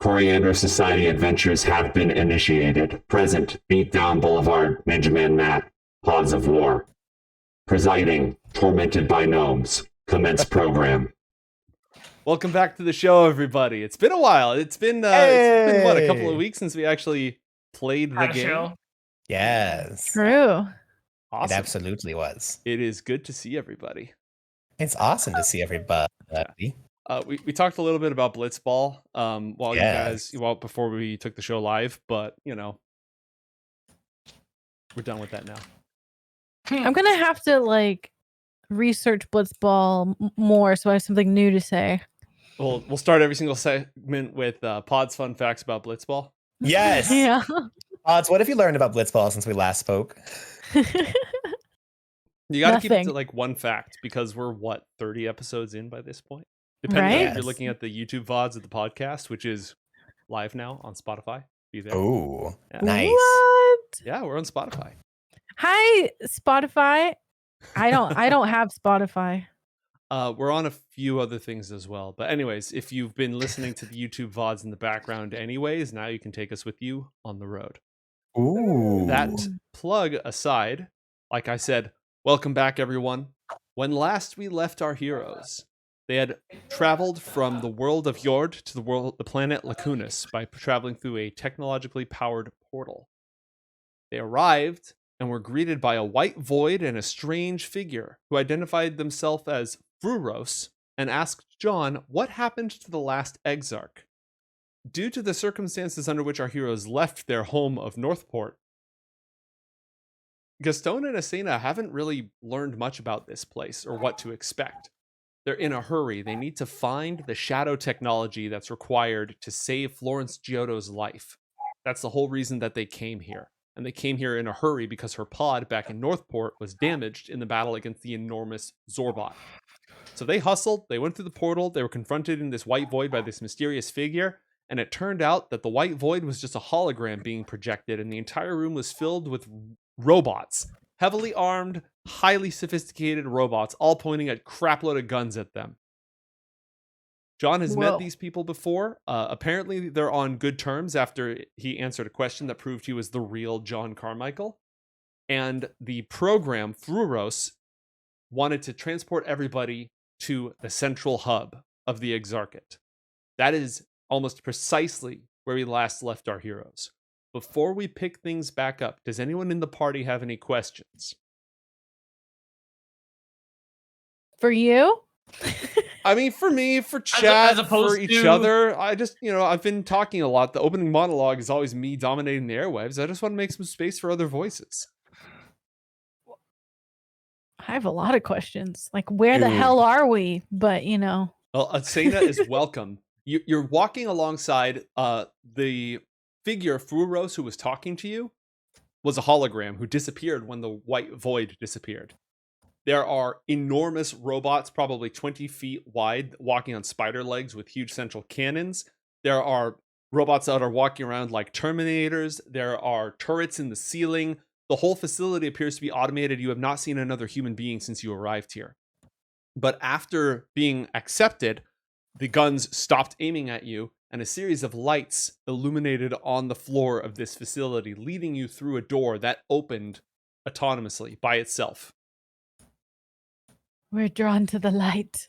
Coriander Society adventures have been initiated. Present, Beatdown Boulevard, Ninja Man Matt, Pods of War. Presiding, Tormented by Gnomes. Commence program. Welcome back to the show, everybody. It's been a while. It's been what, a couple of weeks since we actually played the game. Show. Yes. True. Awesome. It absolutely was. It is good to see everybody. It's awesome to see everybody. We talked a little bit about Blitzball before we took the show live, but we're done with that now. I'm gonna have to research Blitzball more so I have something new to say. We'll start every single segment with Pod's fun facts about Blitzball. Yes. Yeah. Pods, what have you learned about Blitzball since we last spoke? You got to keep it Nothing. to one fact because we're 30 episodes in by this point. Depending on if you're looking at the YouTube VODs of the podcast, which is live now on Spotify. Be there. Oh, Yeah. nice. What? Yeah, we're on Spotify. Hi, Spotify. I don't have Spotify. We're on a few other things as well. But anyways, if you've been listening to the YouTube VODs in the background anyways, now you can take us with you on the road. Ooh. That plug aside, like I said, welcome back, everyone. When last we left our heroes, they had traveled from the world of Yord to the planet Lacunus by traveling through a technologically powered portal. They arrived and were greeted by a white void and a strange figure who identified themselves as FRUOROS and asked John what happened to the last Exarch. Due to the circumstances under which our heroes left their home of Northport, Gastone and Asena haven't really learned much about this place or what to expect. They're in a hurry. They need to find the shadow technology that's required to save Florence Giotto's life. That's the whole reason that they came here. And they came here in a hurry because her pod back in Northport was damaged in the battle against the enormous Zorbot. So they hustled, they went through the portal, they were confronted in this white void by this mysterious figure, and it turned out that the white void was just a hologram being projected, and the entire room was filled with robots. Heavily armed, highly sophisticated robots, all pointing a crapload of guns at them. John has met these people before. Apparently, they're on good terms after he answered a question that proved he was the real John Carmichael. And the program, FRUOROS, wanted to transport everybody to the central hub of the Exarchate. That is almost precisely where we last left our heroes. Before we pick things back up, does anyone in the party have any questions? For you? I mean, for me, for chat, as for each other, I just, I've been talking a lot. The opening monologue is always me dominating the airwaves. I just want to make some space for other voices. I have a lot of questions. Where the hell are we? But, Well, Asena is welcome. You're walking alongside the figure, FRUOROS, who was talking to you, was a hologram who disappeared when the white void disappeared. There are enormous robots, probably 20 feet wide, walking on spider legs with huge central cannons. There are robots that are walking around like Terminators. There are turrets in the ceiling. The whole facility appears to be automated. You have not seen another human being since you arrived here. But after being accepted, the guns stopped aiming at you, and a series of lights illuminated on the floor of this facility, leading you through a door that opened autonomously by itself. we're drawn to the light.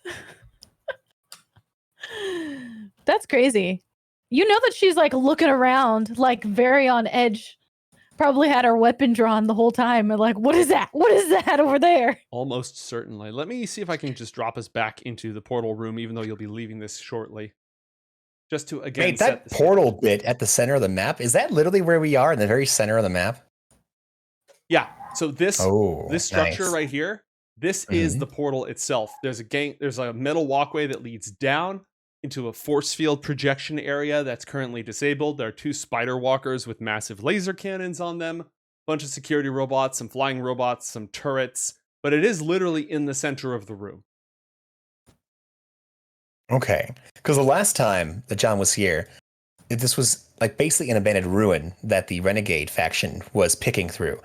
That's crazy. You know that she's looking around, very on edge. Probably had her weapon drawn the whole time and what is that? What is that over there? Almost certainly. Let me see if I can just drop us back into the portal room, even though you'll be leaving this shortly. Just to, again, Wait, that portal bit at the center of the map, is that literally where we are, in the very center of the map? Yeah. So this structure nice. right here, this is the portal itself. There's a metal walkway that leads down into a force field projection area that's currently disabled. There are 2 spider walkers with massive laser cannons on them, a bunch of security robots, some flying robots, some turrets, but it is literally in the center of the room. Okay, because the last time that John was here, this was basically an abandoned ruin that the Renegade faction was picking through.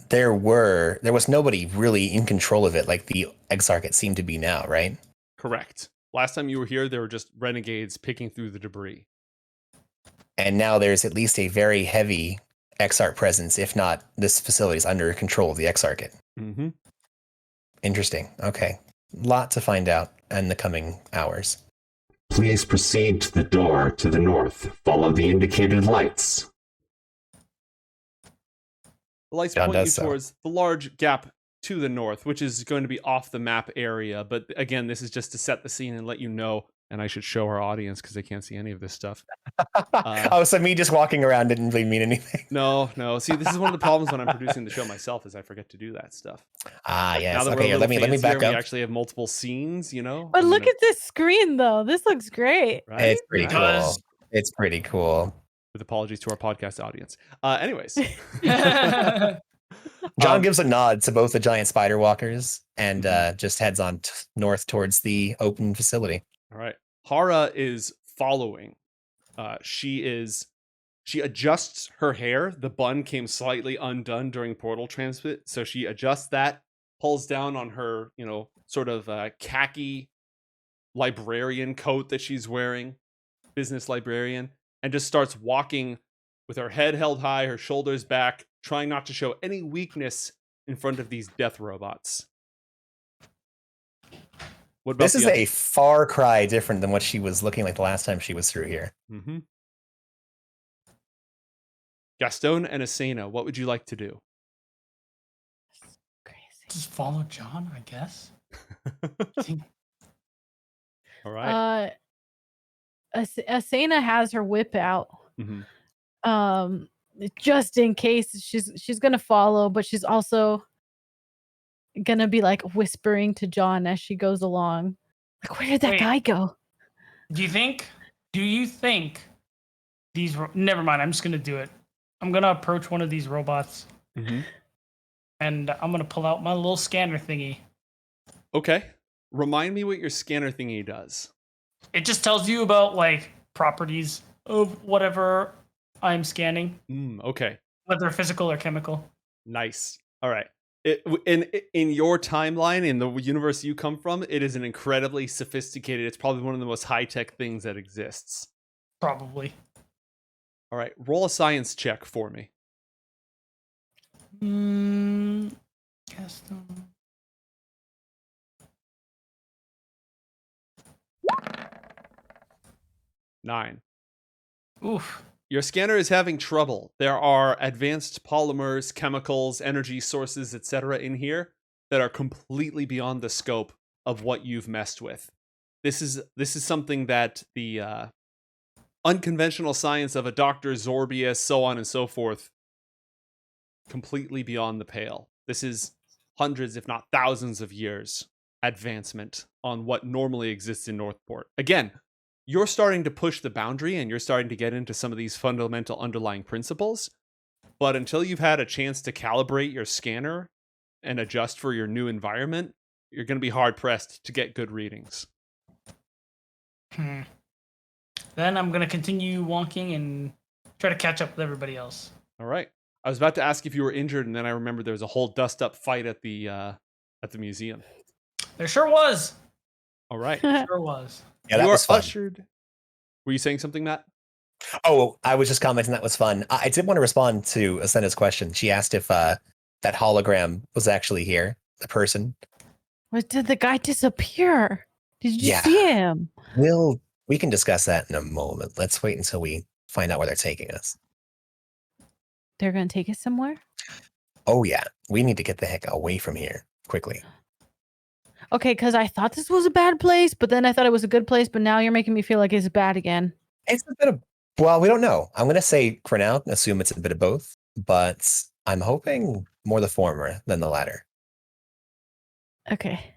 There was nobody really in control of it like the Exarchate seemed to be now, right? Correct. Last time you were here, there were just renegades picking through the debris. And now there's at least a very heavy Exarch presence, if not this facility is under control of the Exarchate. Mm-hmm. Interesting. Okay. Lot to find out in the coming hours. Please proceed to the door to the north. Follow the indicated lights. The lights John point you does so. towards the large gap to the north, which is going to be off the map area. But again, this is just to set the scene and let you know. And I should show our audience because they can't see any of this stuff. Oh, so me just walking around didn't really mean anything. No. See, this is one of the problems when I'm producing the show myself is I forget to do that stuff. Ah, yes. Now that Okay, we're a let me little back fancier, up. we actually have multiple scenes, you know. But look at this screen, though. This looks great. Right? It's pretty cool. Does. It's pretty cool. With apologies to our podcast audience. Anyways. John gives a nod to both the giant spider walkers and just heads on north towards the open facility. All right. Haura is following. She adjusts her hair. The bun came slightly undone during portal transit, so she adjusts that, pulls down on her, sort of khaki librarian coat that she's wearing, business librarian, and just starts walking with her head held high, her shoulders back, trying not to show any weakness in front of these death robots. What about This is a far cry different than what she was looking like the last time she was through here. Mm-hmm. Gastone and Asena, what would you like to do? Crazy. Just follow John, I guess. All right. Asena has her whip out. Mm-hmm. Just in case she's gonna follow, but she's also gonna be like whispering to John as she goes along. Like, where did that guy go? Do you think these never mind, I'm just gonna do it. I'm gonna approach one of these robots and I'm gonna pull out my little scanner thingy. Okay. Remind me what your scanner thingy does. It just tells you about like properties of whatever I'm scanning, Okay. whether physical or chemical. Nice. All right. In your timeline, in the universe you come from, it is an incredibly sophisticated, it's probably one of the most high-tech things that exists. Probably. All right. Roll a science check for me. Gastone. Nine. Oof. Your scanner is having trouble. There are advanced polymers, chemicals, energy sources, etc. in here that are completely beyond the scope of what you've messed with. This is something that the unconventional science of a Dr. Zorbius, so on and so forth, completely beyond the pale. This is hundreds, if not thousands of years advancement on what normally exists in Northport. Again, you're starting to push the boundary and you're starting to get into some of these fundamental underlying principles. But until you've had a chance to calibrate your scanner and adjust for your new environment, you're going to be hard pressed to get good readings. Then I'm going to continue walking and try to catch up with everybody else. All right. I was about to ask if you were injured, and then I remembered there was a whole dust-up fight at the museum. There sure was. All right. Sure was. Yeah, that You are was fun. ushered. Were you saying something, Matt? Oh, I was just commenting that was fun. I did want to respond to Asena's question. She asked if that hologram was actually here, the person. But did the guy disappear? Did you Yeah. see him? We can discuss that in a moment. Let's wait until we find out where they're taking us. They're gonna take us somewhere? Oh yeah, we need to get the heck away from here quickly. Okay, because I thought this was a bad place, but then I thought it was a good place, but now you're making me feel like it's bad again. It's a bit of, well, we don't know. I'm going to say for now, assume it's a bit of both, but I'm hoping more the former than the latter. Okay.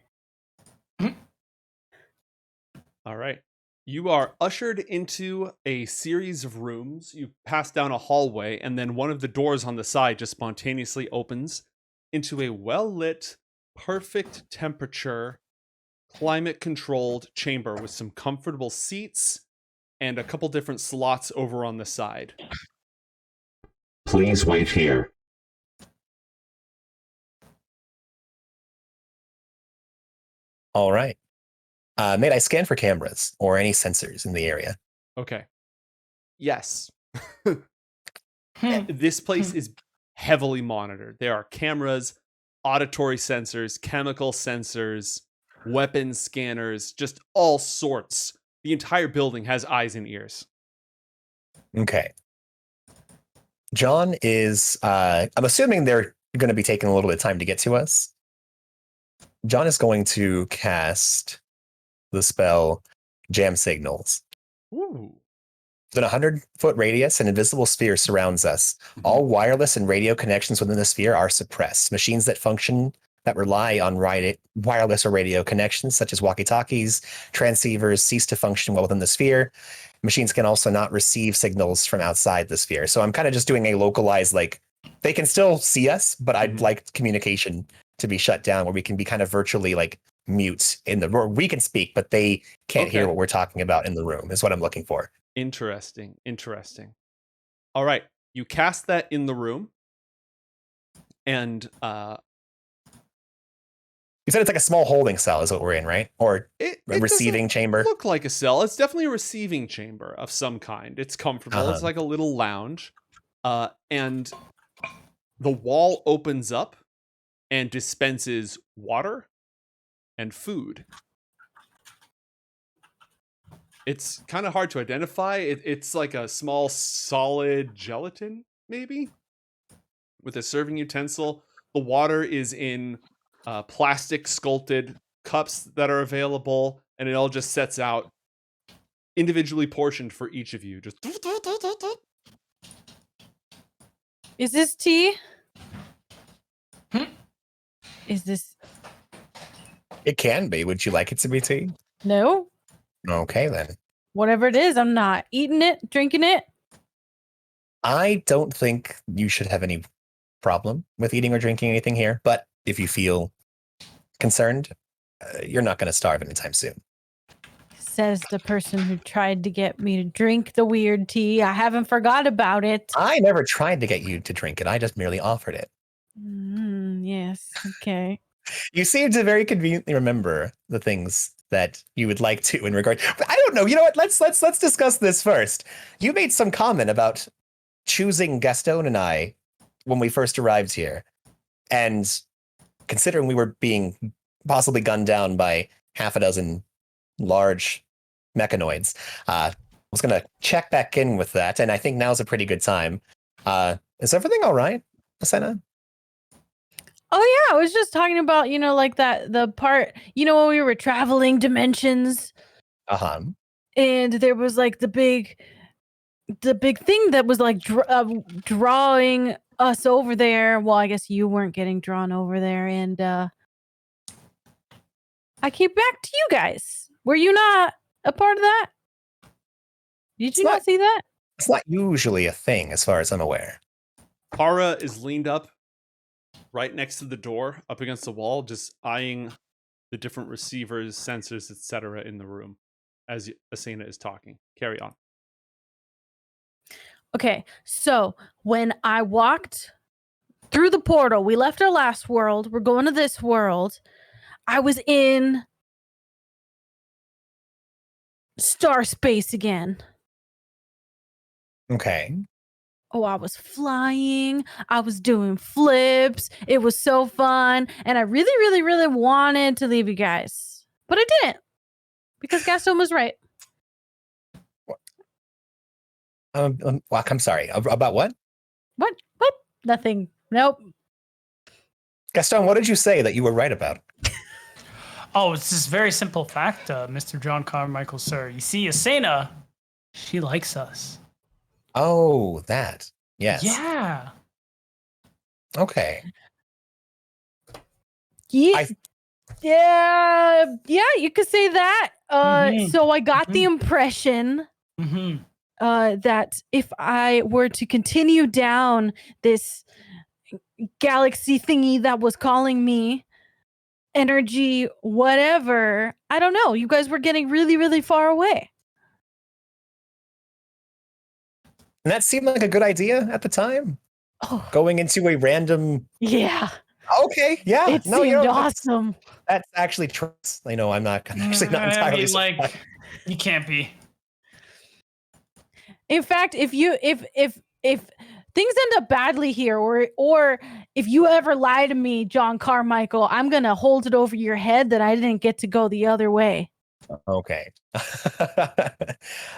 All right. You are ushered into a series of rooms. You pass down a hallway, and then one of the doors on the side just spontaneously opens into a well-lit, perfect temperature, climate-controlled chamber with some comfortable seats and a couple different slots over on the side. Please wait here. All right. May I scan for cameras or any sensors in the area? Okay. Yes. This place is heavily monitored. There are cameras, auditory sensors, chemical sensors, weapons scanners, just all sorts. The entire building has eyes and ears. Okay. John is, I'm assuming they're going to be taking a little bit of time to get to us. John is going to cast the spell Jam Signals. Ooh. Within a 100-foot radius, an invisible sphere surrounds us. All wireless and radio connections within the sphere are suppressed. Machines that rely on wireless or radio connections, such as walkie-talkies, transceivers, cease to function while within the sphere. Machines can also not receive signals from outside the sphere. So I'm kind of just doing a localized, like, they can still see us, but I'd like communication to be shut down where we can be kind of virtually like mute in the room. We can speak, but they can't hear what we're talking about in the room is what I'm looking for. Interesting. All right. You cast that in the room. And you said it's like a small holding cell is what we're in, right? Or it a receiving chamber? Look like a cell. It's definitely a receiving chamber of some kind. It's comfortable. It's like a little lounge. And the wall opens up and dispenses water and food. It's kind of hard to identify. It's like a small solid gelatin, maybe, with a serving utensil. The water is in plastic sculpted cups that are available, and it all just sets out individually portioned for each of you. Just Is this tea? Is this? It can be. Would you like it to be tea? No. Okay, then. Whatever it is, I'm not eating it, drinking it. I don't think you should have any problem with eating or drinking anything here, but if you feel concerned, you're not going to starve anytime soon. Says the person who tried to get me to drink the weird tea. I haven't forgot about it. I never tried to get you to drink it. I just merely offered it. Yes. Okay. You seem to very conveniently remember the things that you would like to in regard. But I don't know. You know what? Let's discuss this first. You made some comment about choosing Gastone and I when we first arrived here, and considering we were being possibly gunned down by half a dozen large mecha-knights, I was going to check back in with that, and I think now's a pretty good time. Is everything all right, Asena? Oh yeah, I was just talking about, like the part, when we were traveling dimensions. And there was like the big thing that was like drawing us over there. Well, I guess you weren't getting drawn over there, and I came back to you guys. Were you not a part of that? Did you not see that? It's not usually a thing, as far as I'm aware. Haura is leaned up right next to the door, up against the wall, just eyeing the different receivers, sensors, etc. in the room as Asena is talking. Carry on. Okay, so when I walked through the portal, we left our last world. We're going to this world. I was in star space again. Okay. Oh, I was flying. I was doing flips. It was so fun. And I really, really, really wanted to leave you guys. But I didn't. Because Gastone was right. I'm sorry. About what? What? Nothing. Nope. Gastone, what did you say that you were right about? Oh, it's this very simple fact, Mr. John Carmichael, sir. You see, Asena, she likes us. Oh, that. Yes. Yeah. Okay. Yeah, you could say that. So I got the impression that if I were to continue down this galaxy thingy that was calling me energy, whatever, I don't know, you guys were getting really, really far away. And that seemed like a good idea at the time. Oh, going into a random. Yeah. Okay. Yeah. It seemed awesome. That's actually true. I know I'm actually not entirely. I mean, like, you can't be. In fact, if things end up badly here, or if you ever lie to me, John Carmichael, I'm gonna hold it over your head that I didn't get to go the other way. Okay.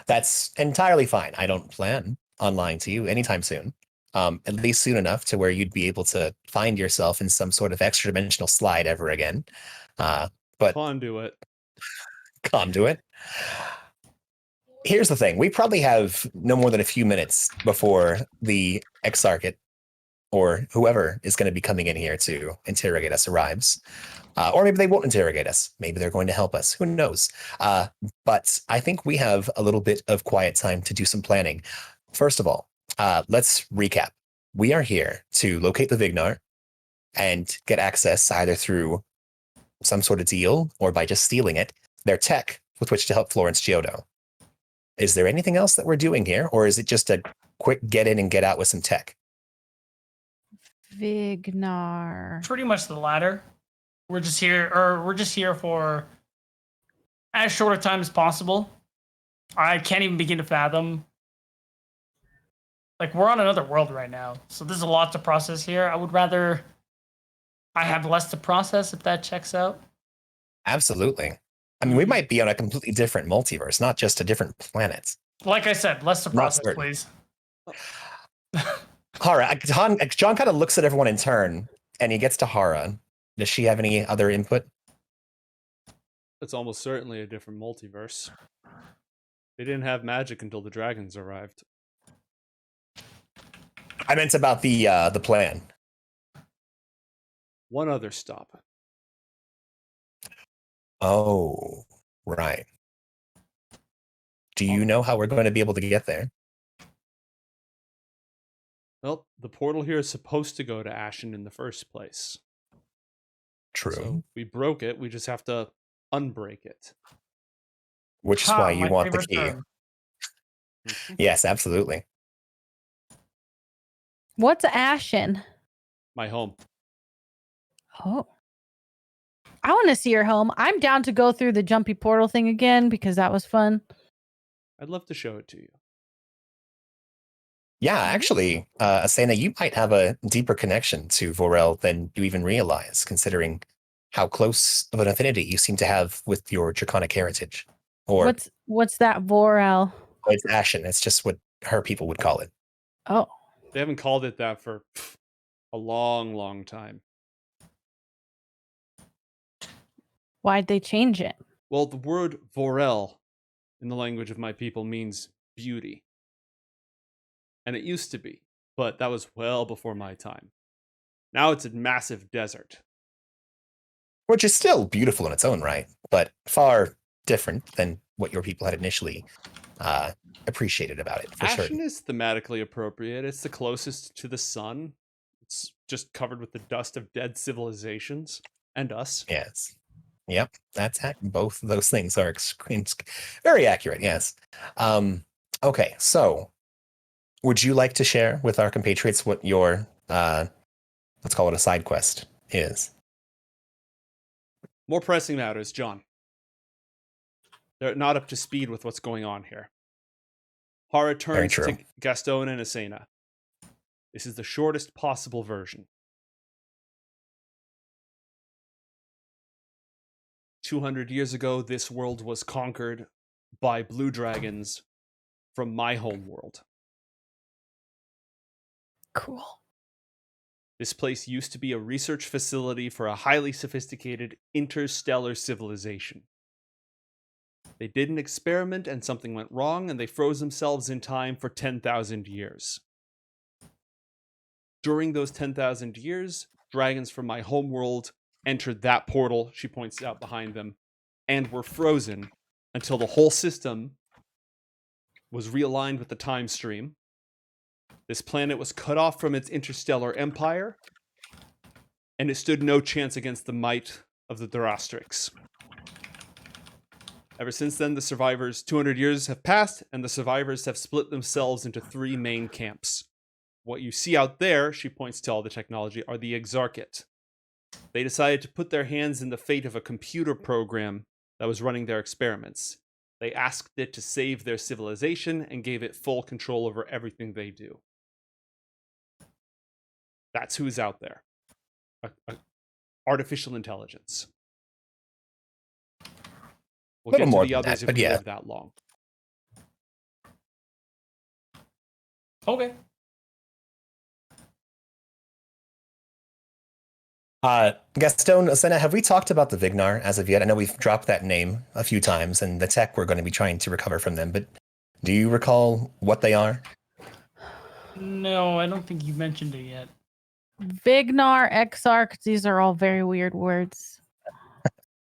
That's entirely fine. I don't plan on lying to you anytime soon. At least soon enough to where you'd be able to find yourself in some sort of extra dimensional slide ever again. But Conduit. conduit. Here's the thing. We probably have no more than a few minutes before the Exarchate or whoever is going to be coming in here to interrogate us arrives. Or maybe they won't interrogate us. Maybe they're going to help us. Who knows? But I think we have a little bit of quiet time to do some planning. First of all, let's recap. We are here to locate the Vignar and get access either through some sort of deal or by just stealing it, their tech with which to help Florence Giotto. Is there anything else that we're doing here, or is it just a quick get in and get out with some tech? Vignar. Pretty much the latter. We're just here for as short a time as possible. I can't even begin to fathom. Like, we're on another world right now, so there's a lot to process here. I would rather I have less to process, if that checks out. Absolutely. I mean, we might be on a completely different multiverse, not just a different planet. Like I said, less to process, certain. please. Haura, John kind of looks at everyone in turn, and he gets to Haura. Does she have any other input? It's almost certainly a different multiverse. They didn't have magic until the dragons arrived. I meant about the plan. One other stop. Oh, right. Do you know how we're going to be able to get there? Well, the portal here is supposed to go to Ashen in the first place. True. So we broke it. We just have to unbreak it. Which is why you want the favorite key. term. Yes, absolutely. What's Ashen? My home. Oh. I want to see your home. I'm down to go through the jumpy portal thing again because that was fun. I'd love to show it to you. Yeah, actually, Asena, you might have a deeper connection to Vorel than you even realize, considering how close of an affinity you seem to have with your draconic heritage. Or what's that Vorel? it's Ashen. It's just what her people would call it. Oh. They haven't called it that for a long, long time. Why'd they change it? Well, the word Vorel in the language of my people means beauty. And it used to be, but that was well before my time. Now it's a massive desert. Which is still beautiful in its own right, but far different than what your people had initially appreciated about it, for Ashen certain. is thematically appropriate. It's the closest to the sun. It's just covered with the dust of dead civilizations and us. Yes. Yep, that's both of those things are very accurate. Yes. Okay, so would you like to share with our compatriots what your let's call it a side quest is? More pressing matters, John. They're not up to speed with what's going on here. Haura turns to Gastone and Asena. This is the shortest possible version. 200 years ago, this world was conquered by blue dragons from my home world. Cool. This place used to be a research facility for a highly sophisticated interstellar civilization. They did an experiment and something went wrong, and they froze themselves in time for 10,000 years. During those 10,000 years, dragons from my home world entered that portal, she points out behind them, and were frozen until the whole system was realigned with the time stream. This planet was cut off from its interstellar empire, and it stood no chance against the might of the Thrastrix. Ever since then, the survivors, 200 years have passed, and the survivors have split themselves into 3 main camps. What you see out there, she points to all the technology, are the Exarchate. They decided to put their hands in the fate of a computer program that was running their experiments. They asked it to save their civilization and gave it full control over everything they do. That's who's out there. Artificial intelligence. We'll Little get to more the than others that, if but we yeah. live that long. Okay. Gastone, Asena, have we talked about the Vignar as of yet? I know we've dropped that name a few times and the tech we're going to be trying to recover from them, but do you recall what they are? No, I don't think you mentioned it yet. Vignar, Exarch, these are all very weird words.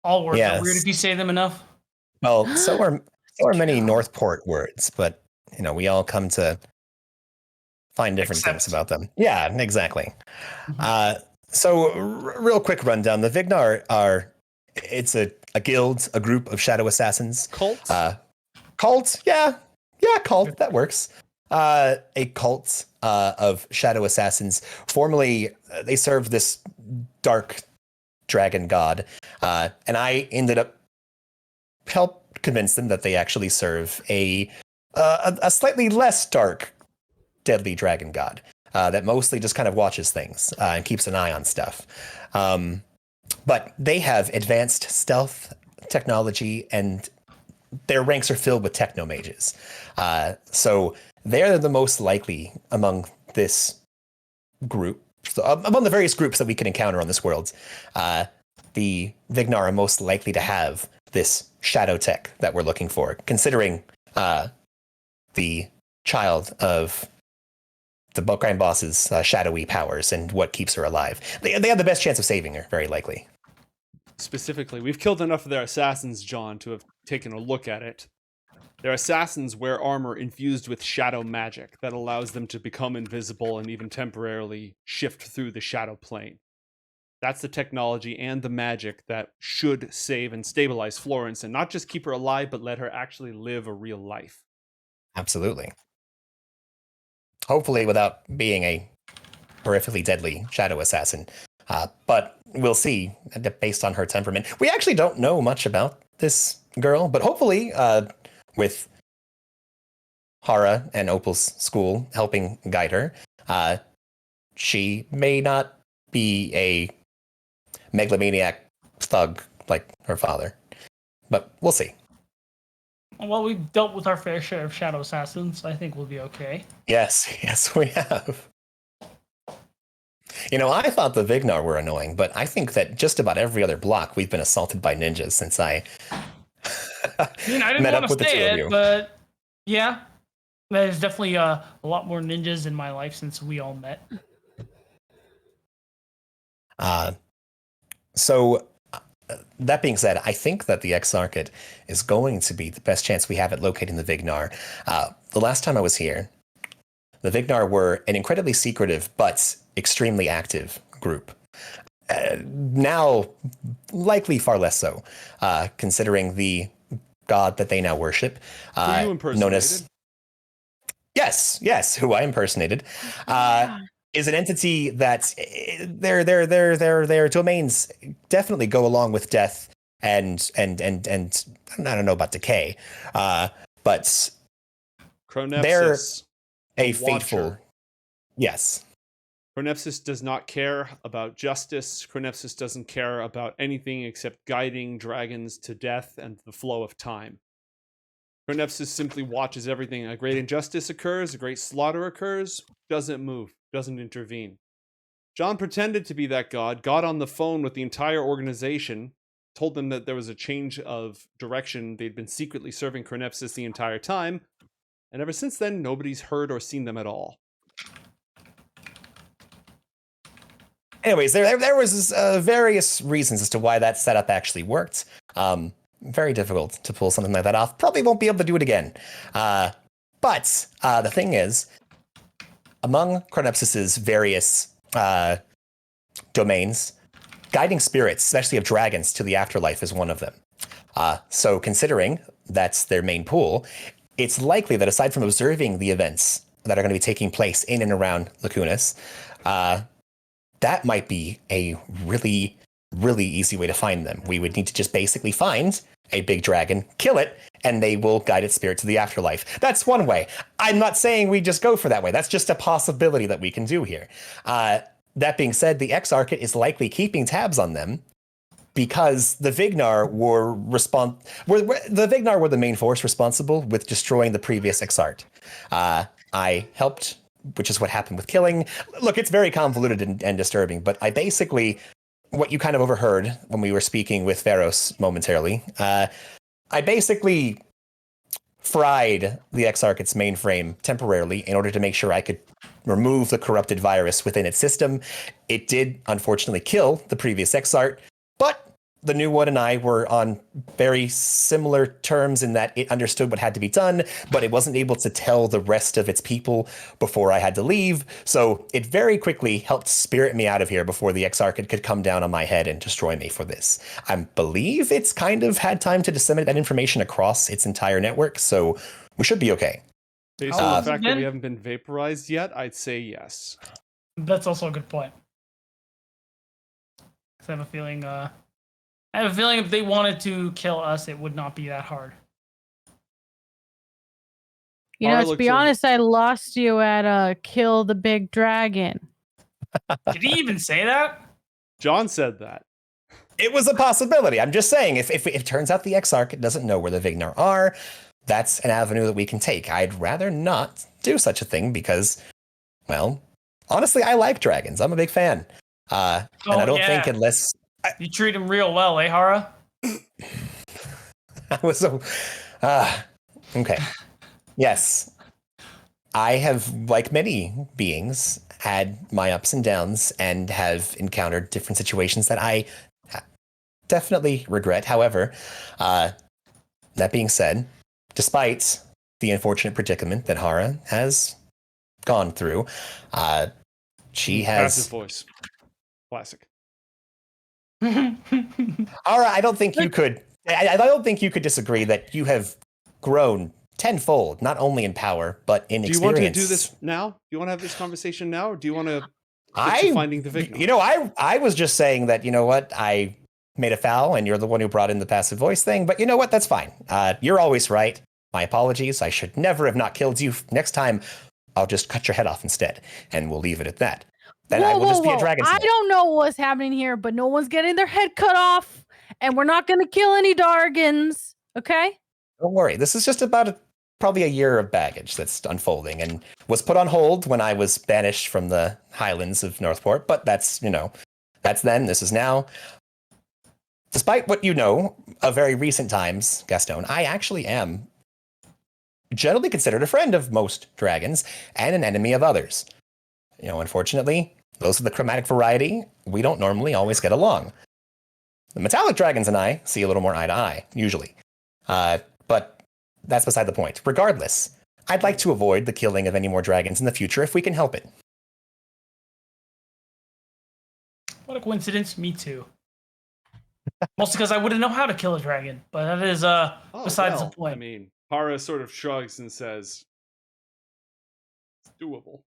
All words are Yes. weird if you say them enough. Well, so are many True. Northport words, but we all come to find different things about them. Yeah, exactly. So real quick rundown. The Vignar it's a guild, a group of shadow assassins. Cult? Cult, yeah, cult, that works. A cult of shadow assassins. Formerly, they served this dark dragon god, and I ended up help convince them that they actually serve a slightly less dark, deadly dragon god that mostly just kind of watches things and keeps an eye on stuff. But they have advanced stealth technology, and their ranks are filled with techno mages. So they're the most likely among this group, among the various groups that we can encounter on this world. The Vignar are most likely to have this shadow tech that we're looking for, considering the child of the Grand Boss's shadowy powers and what keeps her alive. They have the best chance of saving her, very likely. Specifically, we've killed enough of their assassins, John, to have taken a look at it. Their assassins wear armor infused with shadow magic that allows them to become invisible and even temporarily shift through the shadow plane. That's the technology and the magic that should save and stabilize Florence, and not just keep her alive, but let her actually live a real life. Absolutely. Hopefully without being a horrifically deadly shadow assassin. But we'll see based on her temperament. We actually don't know much about this girl, but hopefully with Haura and Opal's school helping guide her, she may not be a megalomaniac thug like her father. But we'll see. Well, we've dealt with our fair share of shadow assassins. I think we'll be okay. Yes, we have. I thought the Vignar were annoying, but I think that just about every other block we've been assaulted by ninjas since I I didn't met want up to with the two say of it, you. but yeah, there's definitely a lot more ninjas in my life since we all met. So that being said, I think that the Exarchate is going to be the best chance we have at locating the Vignar. The last time I was here, the Vignar were an incredibly secretive but extremely active group. Now, likely far less so, considering the god that they now worship. Who you impersonated? Known as Yes, who I impersonated. Is an entity that their domains definitely go along with death and I don't know about decay, but they're Chronepsis, a the fateful. Watcher. Yes, Chronepsis does not care about justice. Chronepsis doesn't care about anything except guiding dragons to death and the flow of time. Chronepsis simply watches everything. A great injustice occurs, a great slaughter occurs, doesn't move, doesn't intervene. John pretended to be that god, got on the phone with the entire organization, told them that there was a change of direction. They'd been secretly serving Chronepsis the entire time, and ever since then, nobody's heard or seen them at all. Anyways, there was various reasons as to why that setup actually worked. Very difficult to pull something like that off. Probably won't be able to do it again. But the thing is, among Chronepsis's various domains, guiding spirits, especially of dragons to the afterlife, is one of them. So considering that's their main pool, it's likely that aside from observing the events that are going to be taking place in and around Lacunas, that might be a really, really easy way to find them. We would need to just basically find a big dragon, kill it, and they will guide its spirit to the afterlife. That's one way. I'm not saying we just go for that way. That's just a possibility that we can do here. That being said, the Exarchate is likely keeping tabs on them because the Vignar were the main force responsible with destroying the previous Exarch. I helped, which is what happened with killing. Look, it's very convoluted and disturbing, but I basically, what you kind of overheard when we were speaking with FRUOROS momentarily, I basically fried the Exarchate's mainframe temporarily in order to make sure I could remove the corrupted virus within its system. It did, unfortunately, kill the previous Exarch, but the new one and I were on very similar terms in that it understood what had to be done, but it wasn't able to tell the rest of its people before I had to leave. So it very quickly helped spirit me out of here before the Exarchate could come down on my head and destroy me for this. I believe it's kind of had time to disseminate that information across its entire network, so we should be okay. Based on the fact that we haven't been vaporized yet, I'd say yes. That's also a good point. 'Cause I have a feeling if they wanted to kill us, it would not be that hard. You know, to be honest, I lost you at kill the big dragon. Did he even say that? John said that. It was a possibility. I'm just saying, if it turns out the Exarchate doesn't know where the Vignar are, that's an avenue that we can take. I'd rather not do such a thing because, well, honestly, I like dragons. I'm a big fan. And I don't think unless... You treat him real well, eh, Haura? I was so... okay. Yes. I have, like many beings, had my ups and downs and have encountered different situations that I definitely regret. However, that being said, despite the unfortunate predicament that Haura has gone through, she has... Passive voice. Classic. Haura, I don't think you could... I don't think you could disagree that you have grown tenfold, not only in power, but in experience. Do you want to do this now? Do you want to have this conversation now? Or do you want to finding the Vignar? You know, I was just saying that, you know what, I made a foul and you're the one who brought in the passive voice thing, but you know what, that's fine. You're always right. My apologies. I should never have not killed you. Next time, I'll just cut your head off instead, and we'll leave it at that. Then I will just be a dragon. I don't know what's happening here, but no one's getting their head cut off, and we're not going to kill any Dargans, okay? Don't worry. This is just about probably a year of baggage that's unfolding and was put on hold when I was banished from the highlands of Northport, but that's, you know, that's then, this is now. Despite what you know of very recent times, Gastone, I actually am generally considered a friend of most dragons and an enemy of others. You know, unfortunately, those of the chromatic variety, we don't normally always get along. The metallic dragons and I see a little more eye to eye, usually. But that's beside the point. Regardless, I'd like to avoid the killing of any more dragons in the future if we can help it. What a coincidence. Me too. Mostly because I wouldn't know how to kill a dragon, but that is besides the point. I mean, Haura sort of shrugs and says, it's doable.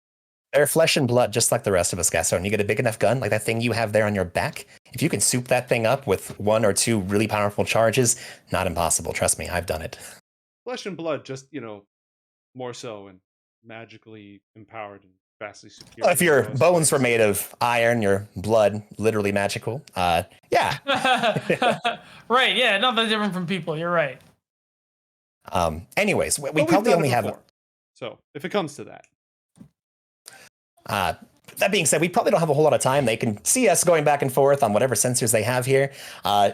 They're flesh and blood, just like the rest of us, Gastone. You get a big enough gun, like that thing you have there on your back. If you can soup that thing up with one or two really powerful charges, not impossible. Trust me, I've done it. Flesh and blood, just, you know, more so and magically empowered and vastly superior. If your bones were made of iron, your blood literally magical. Yeah. Right, yeah, not that different from people. You're right. Anyways, we probably only have... So, if it comes to that. That being said, we probably don't have a whole lot of time. They can see us going back and forth on whatever sensors they have here.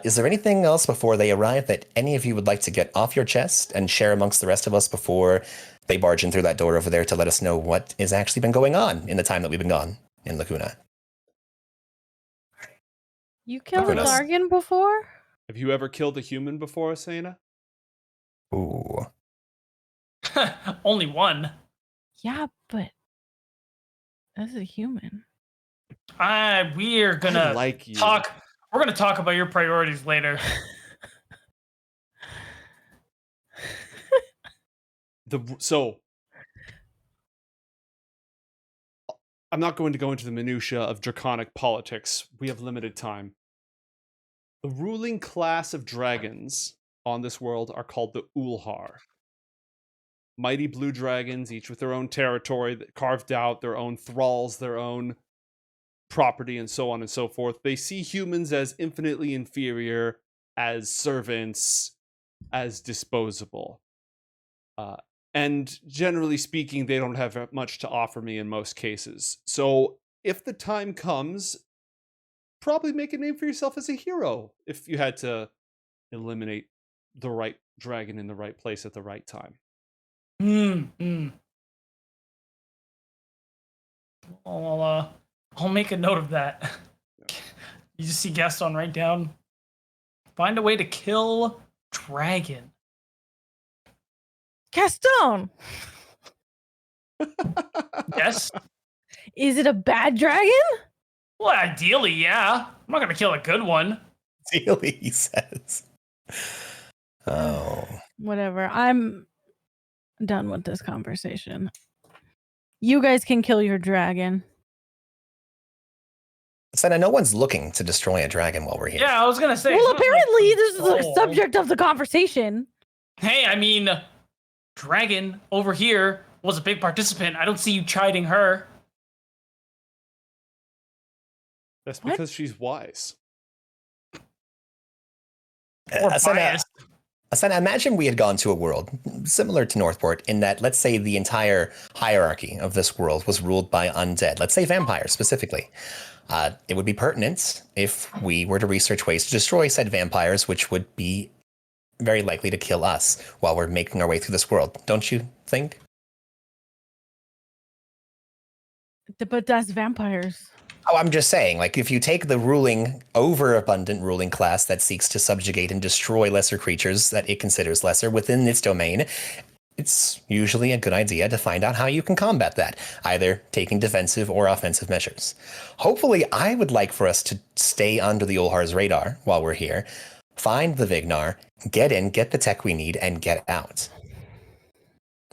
Is there anything else before they arrive that any of you would like to get off your chest and share amongst the rest of us before they barge in through that door over there to let us know what has actually been going on in the time that we've been gone in Lacuna? You killed a Dargan before? Have you ever killed a human before, Asena? Ooh. Only one. Yeah, but as a human. We're gonna talk. We're gonna talk about your priorities later. So I'm not going to go into the minutia of draconic politics. We have limited time. The ruling class of dragons on this world are called the Ulhar. Mighty blue dragons, each with their own territory, that carved out their own thralls, their own property, and so on and so forth. They see humans as infinitely inferior, as servants, as disposable. And generally speaking, they don't have much to offer me in most cases. So if the time comes, probably make a name for yourself as a hero if you had to eliminate the right dragon in the right place at the right time. I'll make a note of that. Yeah. You just see Gastone write down, find a way to kill dragon. Gastone, Yes? is it a bad dragon? Well, ideally, yeah. I'm not gonna kill a good one. Ideally, he says. Oh. Whatever. I'm done with this conversation. You guys can kill your dragon. Asena, no one's looking to destroy a dragon while we're here. Yeah, I was gonna say. Well, it's not like- apparently this is the Oh. subject of the conversation. Hey, I mean, dragon over here was a big participant. I don't see you chiding her. That's What? because she's wise. Or Asena, biased. Asena, imagine we had gone to a world similar to Northport in that, let's say, the entire hierarchy of this world was ruled by undead. Let's say vampires specifically. It would be pertinent if we were to research ways to destroy said vampires, which would be very likely to kill us while we're making our way through this world. Don't you think? But that's vampires. Oh, I'm just saying, like, if you take the overabundant ruling class that seeks to subjugate and destroy lesser creatures that it considers lesser within its domain, it's usually a good idea to find out how you can combat that, either taking defensive or offensive measures. Hopefully, I would like for us to stay under the Ulhar's radar while we're here, find the Vignar, get in, get the tech we need, and get out.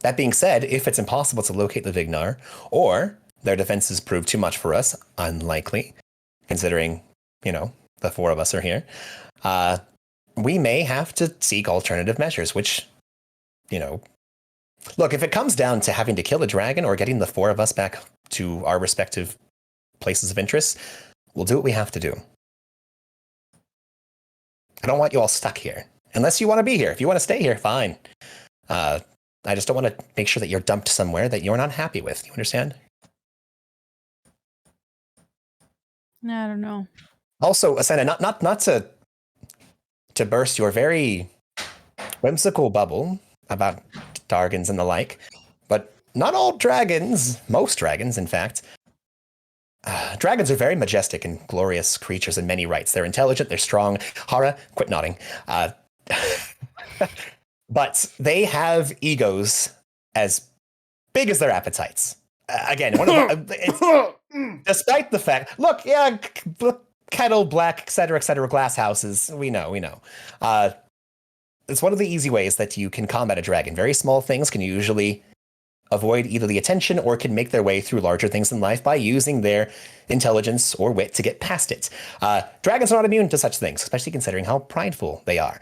That being said, if it's impossible to locate the Vignar, or their defenses prove too much for us, unlikely, considering, the four of us are here, we may have to seek alternative measures, which, look, if it comes down to having to kill a dragon or getting the four of us back to our respective places of interest, we'll do what we have to do. I don't want you all stuck here. Unless you want to be here. If you want to stay here, fine. I just don't want to make sure that you're dumped somewhere that you're not happy with. You understand? I don't know. Also, Asena, not to burst your very whimsical bubble about dragons and the like, but not all dragons, most dragons, in fact, dragons are very majestic and glorious creatures in many rights. They're intelligent, they're strong. Haura, quit nodding. But they have egos as big as their appetites. Again, despite the fact, look, yeah, kettle black, etc., glass houses. We know. It's one of the easy ways that you can combat a dragon. Very small things can usually avoid either the attention or can make their way through larger things in life by using their intelligence or wit to get past it. Dragons are not immune to such things, especially considering how prideful they are.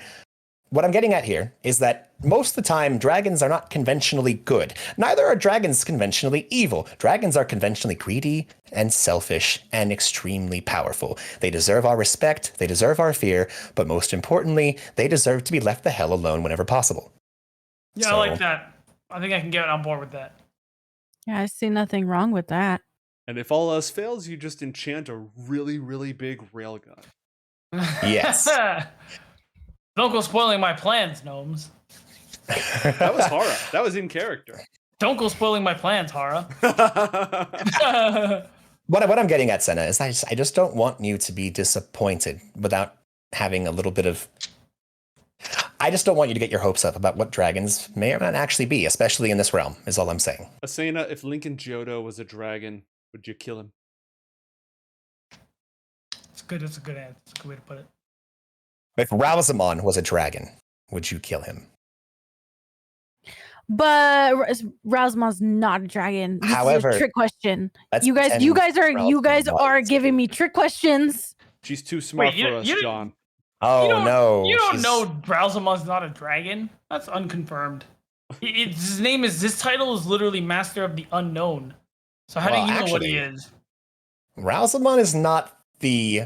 What I'm getting at here is that most of the time, dragons are not conventionally good. Neither are dragons conventionally evil. Dragons are conventionally greedy and selfish and extremely powerful. They deserve our respect, they deserve our fear, but most importantly, they deserve to be left the hell alone whenever possible. Yeah, I like that. I think I can get on board with that. Yeah, I see nothing wrong with that. And if all else fails, you just enchant a really, really big railgun. Yes. Don't go spoiling my plans, gnomes. That was Haura. That was in character. Don't go spoiling my plans, Haura. What I'm getting at, Senna, is I just don't want you to be disappointed without having a little bit of... I just don't want you to get your hopes up about what dragons may or may not actually be, especially in this realm, is all I'm saying. Asena, if Lincoln Johto was a dragon, would you kill him? It's good. It's a good answer. It's a good way to put it. If Ralzamon was a dragon, would you kill him? But Ralzamon's not a dragon. This However, is a trick question. let's You guys pretend are Ralzamon giving me trick questions. She's too smart Wait, for us, you- John. Oh no! You don't she's- know Drowsamon's not a dragon. That's unconfirmed. His name is. His title is literally Master of the Unknown. So how Well, do you know what he actually- is? Ralsamon is not the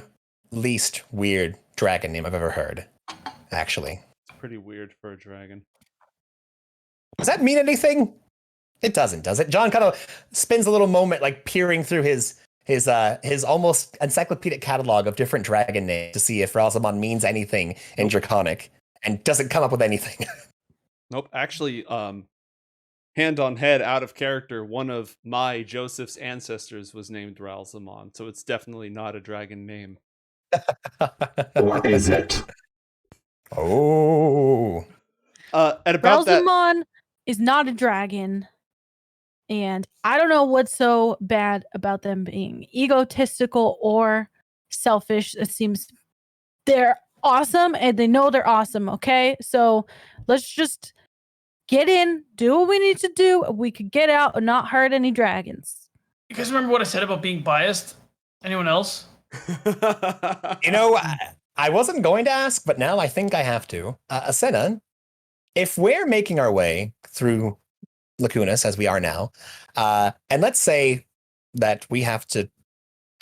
least weird dragon name I've ever heard. Actually, It's pretty weird for a dragon. does that mean anything? It doesn't, does it? John kind of spends a little moment, like peering through his almost encyclopedic catalog of different dragon names to see if Ralsamon means anything in Draconic, and doesn't come up with anything. Nope. Actually, hand on head, out of character, one of my Joseph's ancestors was named Ralsamon, so it's definitely not a dragon name. Or is it? Oh, And about that, Ralsamon is not a dragon. And I don't know what's so bad about them being egotistical or selfish. It seems they're awesome and they know they're awesome. Okay. So let's just get in, do what we need to do. We could get out and not hurt any dragons. You guys remember what I said about being biased? Anyone else? you know, I wasn't going to ask, but now I think I have to. Asena, if we're making our way through Lacunas as we are now, and let's say that we have to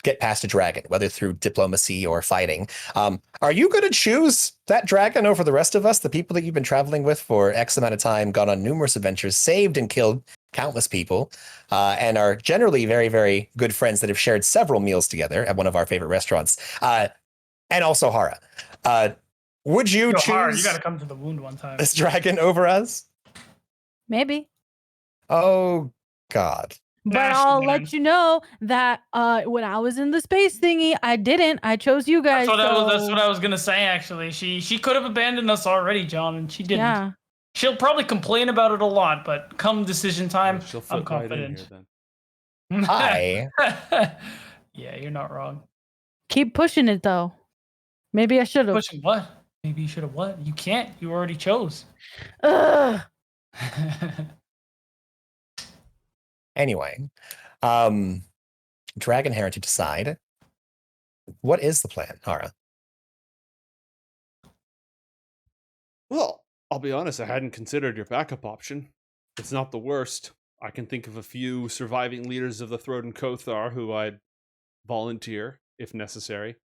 get past a dragon, whether through diplomacy or fighting, are you going to choose that dragon over the rest of us, the people that you've been traveling with for X amount of time, gone on numerous adventures, saved and killed countless people, and are generally very, very good friends that have shared several meals together at one of our favorite restaurants, and also Haura? Would you choose Haura, you gotta come to the wound one time. this dragon over us? Maybe. Oh, God. But Nah, she I'll wouldn't. let you know that when I was in the space thingy, I didn't. I chose you guys. That's what I was gonna say. Actually, she could have abandoned us already, John, and she didn't. Yeah. She'll probably complain about it a lot, but come decision time, she'll I'm fit right in confident. here then. Yeah, you're not wrong. Keep pushing it though. Maybe I should have. Pushing what? Maybe you should have what? You can't. You already chose. Ugh. Anyway, dragon heritage aside, what is the plan, Haura? Well, I'll be honest, I hadn't considered your backup option. It's not the worst. I can think of a few surviving leaders of the Throden Kothar who I'd volunteer if necessary.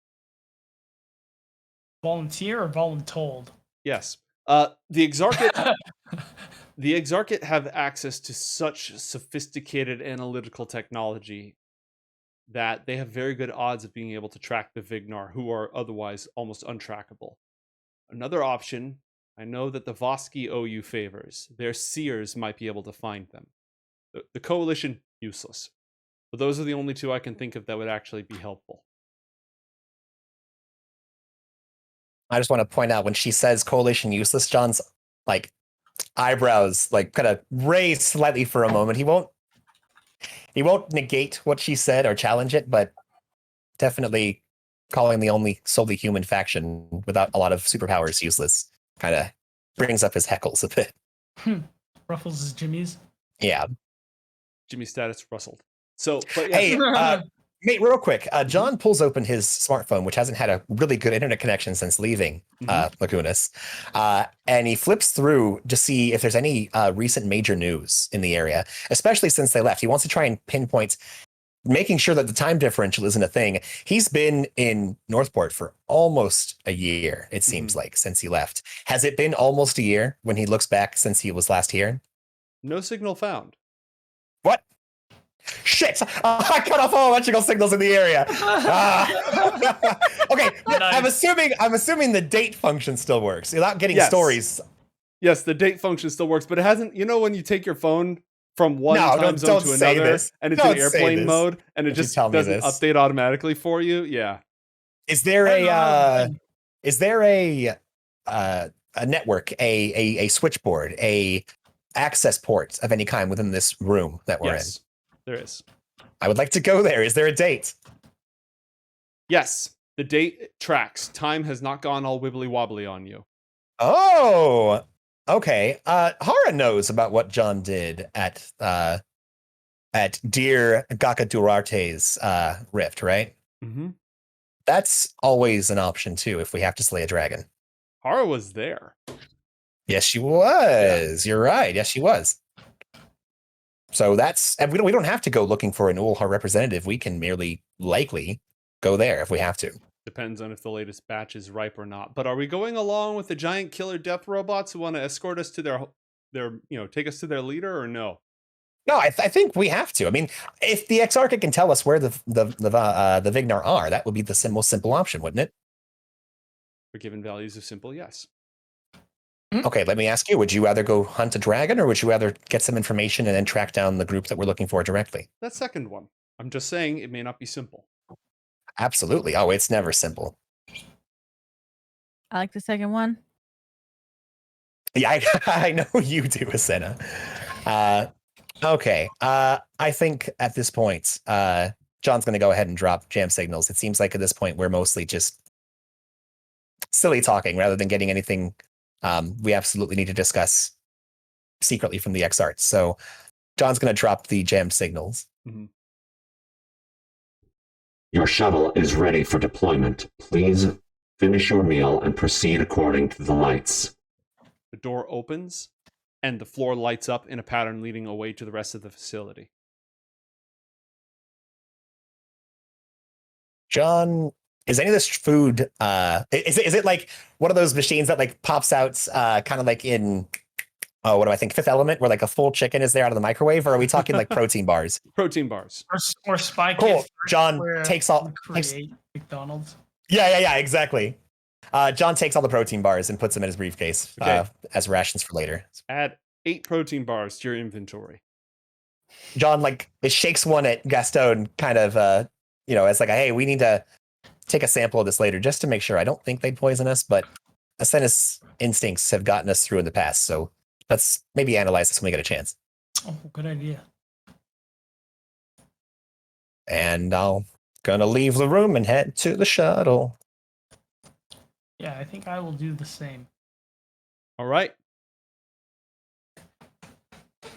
Volunteer or voluntold? Yes. The Exarchate the Exarchate have access to such sophisticated analytical technology that they have very good odds of being able to track the Vignar, who are otherwise almost untrackable. Another option, I know that the Voski owe you favors. Their seers might be able to find them. The Coalition, useless. But those are the only two I can think of that would actually be helpful. I just want to point out when she says coalition useless, John's like eyebrows like kind of raise slightly for a moment. He won't negate what she said or challenge it, but definitely calling the only solely human faction without a lot of superpowers useless kind of brings up his heckles a bit. Ruffles his jimmies. Yeah. Jimmy status rustled. So, but yeah, Hey, mate, real quick. John pulls open his smartphone, which hasn't had a really good internet connection since leaving Lacunas, and he flips through to see if there's any recent major news in the area, especially since they left. He wants to try and pinpoint, making sure that the time differential isn't a thing. He's been in Northport for almost a year, it seems like, since he left. Has it been almost a year when he looks back since he was last here? no signal found. What? Shit! I cut off all electrical signals in the area. Okay, Nice. I'm assuming the date function still works. You're not getting Yes. stories. Yes, the date function still works, but it hasn't. You know, when you take your phone from one No, time zone don't to say another, this. and it's Don't in say airplane this. mode, and it Don't you just tell me doesn't this. update automatically for you. Yeah. Is there I don't a know. is there a network, a switchboard, a access port of any kind within this room that we're Yes, there is. in? I would like to go there. Is there a date? Yes, the date tracks. Time has not gone all wibbly wobbly on you. Oh, okay. Haura knows about what John did at Dear Gaka Durarte's rift, right? Mm-hmm. That's always an option too if we have to slay a dragon. Haura was there. Yes, she was. You're right. Yes, she was. So that's, and we don't have to go looking for an Ulhar representative. We can merely likely go there if we have to. Depends on if the latest batch is ripe or not. But are we going along with the giant killer death robots who want to escort us to their take us to their leader, or no? No, I think we have to. I mean, if the Exarchate can tell us where the Vignar are, that would be the most simple option, wouldn't it? For given values of simple, yes. Okay, let me ask you, would you rather go hunt a dragon, or would you rather get some information and then track down the group that we're looking for directly? That second one. I'm just saying it may not be simple. Absolutely. Oh, it's never simple. I like the second one. Yeah, I know you do, Asena. Okay. I think at this point, John's going to go ahead and drop jam signals. It seems like at this point, we're mostly just silly talking rather than getting anything we absolutely need to discuss secretly from the Exarch. So John's going to drop the jammed signals. Mm-hmm. Your shuttle is ready for deployment. Please finish your meal and proceed according to the lights. The door opens, and the floor lights up in a pattern leading away to the rest of the facility. John, is any of this food, is it like one of those machines that like pops out kind of like in, what do I think, Fifth Element, where like a full chicken is there out of the microwave? Or are we talking like protein bars? Protein bars. Or Spy Cool. Kids, John where takes all... we create McDonald's. Yeah, exactly. John takes all the protein bars and puts them in his briefcase as rations for later. Add 8 protein bars to your inventory. John like it shakes one at Gastone, kind of as like, hey, we need to take a sample of this later just to make sure. I don't think they'd poison us, but Asena's instincts have gotten us through in the past, so let's maybe analyze this when we get a chance. Oh, good idea. And I'll gonna leave the room and head to the shuttle. Yeah, I think I will do the same. All right.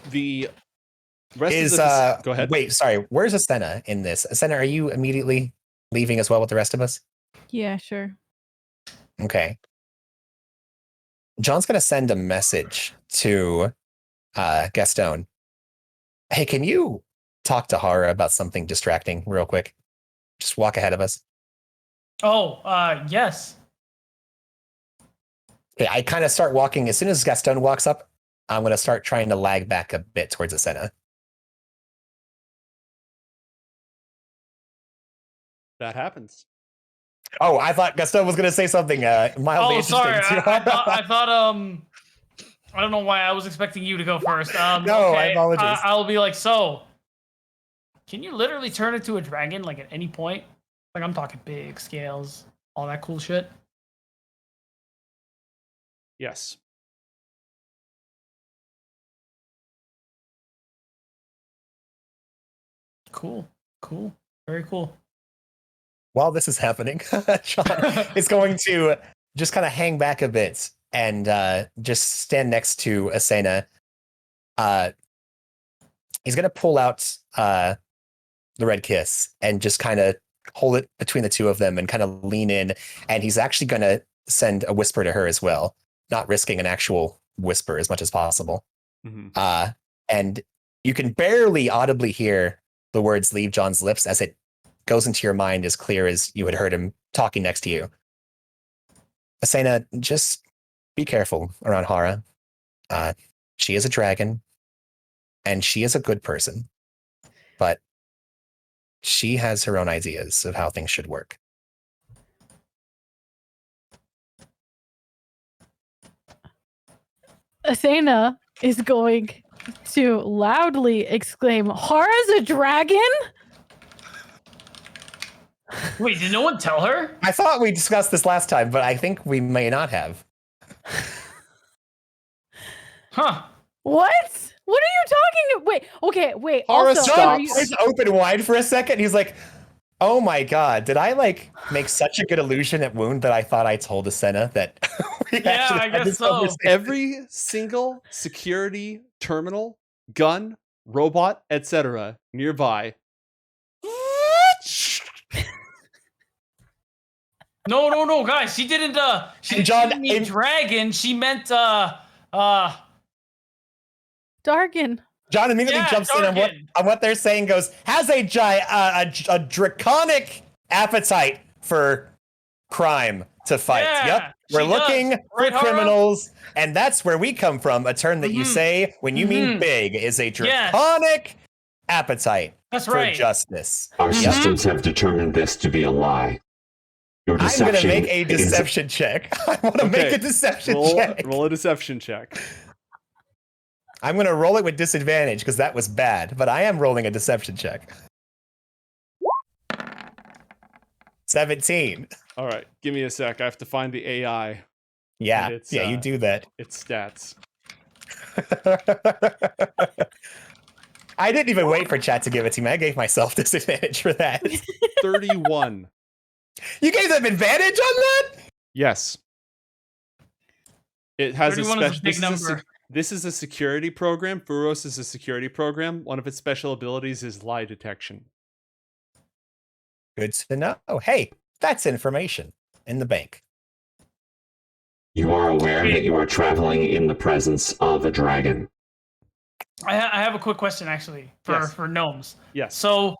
The rest Is of the go ahead. Wait, sorry. Where's Asena in this? Asena, are you immediately leaving as well with the rest of us? Yeah, sure. Okay. John's gonna send a message to Gastone. Hey, can you talk to Haura about something distracting real quick? Just walk ahead of us. Oh, yes. Okay, I kind of start walking. As soon as Gastone walks up, I'm going to start trying to lag back a bit towards Asena. That happens. Oh, I thought Gastone was going to say something mildly interesting. Sorry. Too. I thought I don't know why I was expecting you to go first. No, okay, I apologize. I'll be like, so can you literally turn into a dragon like at any point? Like I'm talking big scales, all that cool shit. Yes. Cool. Very cool. While this is happening, John is going to just kind of hang back a bit and just stand next to Asena. He's going to pull out the red kiss and just kind of hold it between the two of them and kind of lean in. And he's actually going to send a whisper to her as well, not risking an actual whisper as much as possible. Mm-hmm. And you can barely audibly hear the words leave John's lips as it goes into your mind as clear as you had heard him talking next to you. Asena, just be careful around Haura. She is a dragon, and she is a good person, but she has her own ideas of how things should work. Asena is going to loudly exclaim, "Haura's a dragon?" Wait, did no one tell her? I thought we discussed this last time, but I think we may not have. Huh. What? What are you talking? Wait. Haura Also, stops. Eyes open wide for a second. He's like, "Oh my god, did I like make such a good illusion at Wound that I thought I told Asena that?" Yeah, I guess so. Every single security terminal, gun, robot, etc. nearby No, guys. She didn't. She didn't mean dragon. She meant Dargan. John immediately jumps in on what they're saying. Goes, has a draconic appetite for crime to fight. Yeah, Yep, we're looking for criminals, and that's where we come from. A term that you say when you mean big is a draconic appetite for justice. Our systems have determined this to be a lie. Your I'm deception going to make a deception check. I want to make a deception check. Roll a deception check. I'm going to roll it with disadvantage because that was bad, but I am rolling a deception check. 17. All right, give me a sec. I have to find the AI. Yeah, you do that. Its stats. I didn't even wait for chat to give it to me. I gave myself disadvantage for that. 31. You gave them advantage on that? Yes. It has 31 is a big number. This is a security program. FRUOROS is a security program. One of its special abilities is lie detection. Good to know. Oh, hey, that's information in the bank. You are aware that you are traveling in the presence of a dragon. I have a quick question, actually, for gnomes. Yes. So,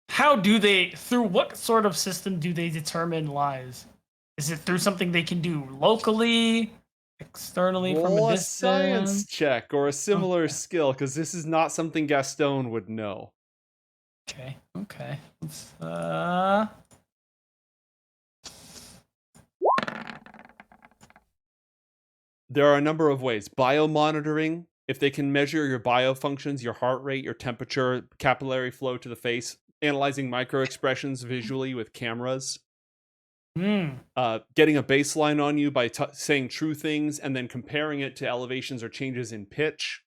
how do they, through what sort of system do they determine lies? Is it through something they can do locally, externally, from a distance? Science check or a similar skill, because this is not something Gastone would know. Okay. Let's, There are a number of ways. Biomonitoring, if they can measure your biofunctions, your heart rate, your temperature, capillary flow to the face, analyzing microexpressions visually with cameras. Getting a baseline on you by saying true things and then comparing it to elevations or changes in pitch.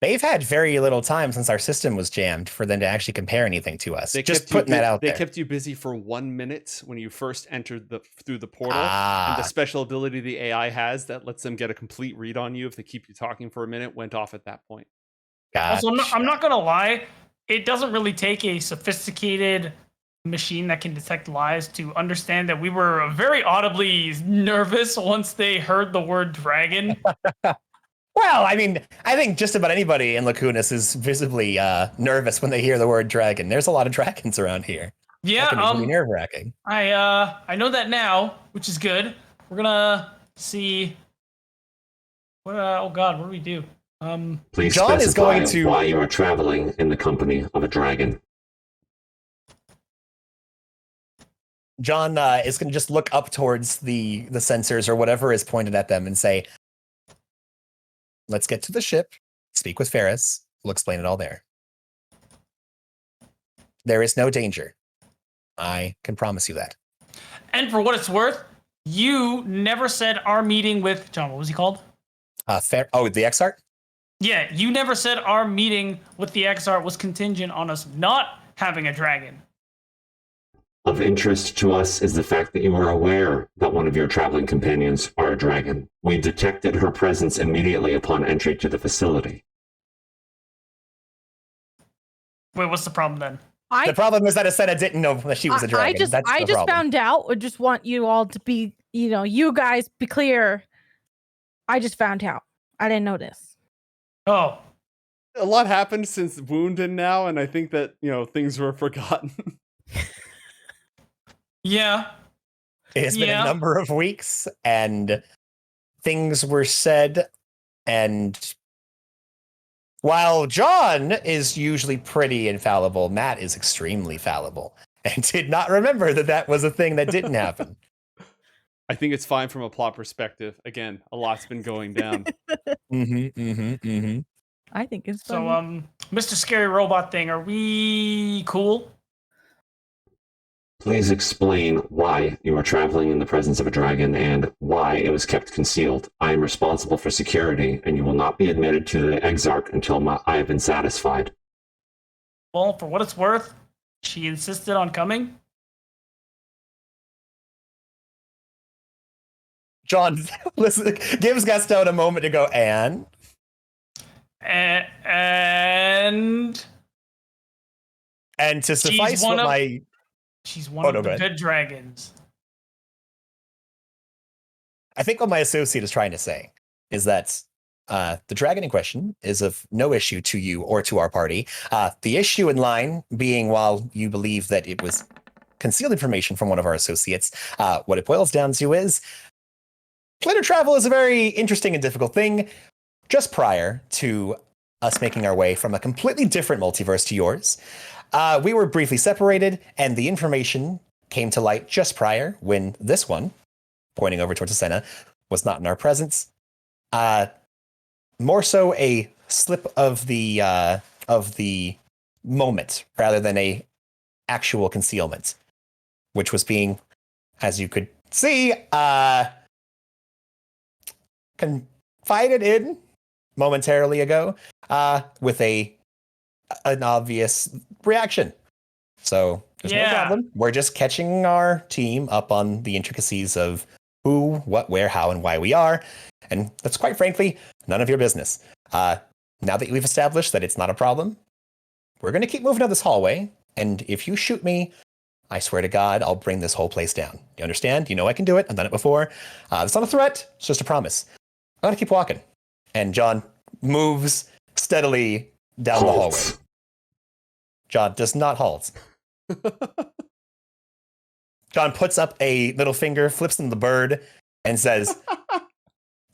They've had very little time since our system was jammed for them to actually compare anything to us. They just putting that out there. They kept you busy for 1 minute when you first entered through the portal. And the special ability the AI has that lets them get a complete read on you if they keep you talking for a minute went off at that point. Gotcha. Also, I'm not going to lie. It doesn't really take a sophisticated machine that can detect lies to understand that we were very audibly nervous once they heard the word dragon. Well, I mean, I think just about anybody in Lacunas is visibly nervous when they hear the word dragon. There's a lot of dragons around here. Yeah, that can be pretty nerve-wracking. I know that now, which is good. We're gonna see. What? Oh God, what do we do? Please John specify is going to why you are traveling in the company of a dragon. John is going to just look up towards the sensors or whatever is pointed at them and say, let's get to the ship, speak with Ferris, we'll explain it all there. There is no danger. I can promise you that. And for what it's worth, you never said our meeting with John, what was he called? The Exarchate? Yeah, you never said our meeting with the Exarchate was contingent on us not having a dragon. Of interest to us is the fact that you are aware that one of your traveling companions are a dragon. We detected her presence immediately upon entry to the facility. Wait, what's the problem then? The problem is that Asena didn't know that she was a dragon. I just found out. I just want you all to be, you guys be clear. I just found out. I didn't know this. Oh. A lot happened since Wounded now, and I think that, things were forgotten. Yeah. It's been a number of weeks, and things were said, and while John is usually pretty infallible, Matt is extremely fallible, and did not remember that was a thing that didn't happen. I think it's fine from a plot perspective. Again, a lot's been going down. I think it's so, funny. Mr. Scary Robot thing, are we cool? Please explain why you are traveling in the presence of a dragon and why it was kept concealed. I am responsible for security, and you will not be admitted to the Exarch until I have been satisfied. Well, for what it's worth, she insisted on coming. John gives Gastone a moment to go, and to suffice what She's one Oh, of no, the go ahead. good dragons. Oh, Of go the ahead. good dragons. I think what my associate is trying to say is that the dragon in question is of no issue to you or to our party. The issue in line being, while you believe that it was concealed information from one of our associates, what it boils down to is planar travel is a very interesting and difficult thing. Just prior to us making our way from a completely different multiverse to yours, we were briefly separated, and the information came to light just prior when this one, pointing over towards Asena, was not in our presence. More so a slip of the moment rather than a actual concealment, which was being, as you could see, confided in momentarily ago, with an obvious reaction. So there's no problem. We're just catching our team up on the intricacies of who, what, where, how, and why we are. And that's quite frankly none of your business. Now that we've established that it's not a problem, we're going to keep moving down this hallway. And if you shoot me, I swear to God, I'll bring this whole place down. You understand? You know I can do it. I've done it before. It's not a threat. It's just a promise. I'm going to keep walking. And John moves steadily down the hallway. John does not halt. John puts up a little finger, flips him the bird, and says,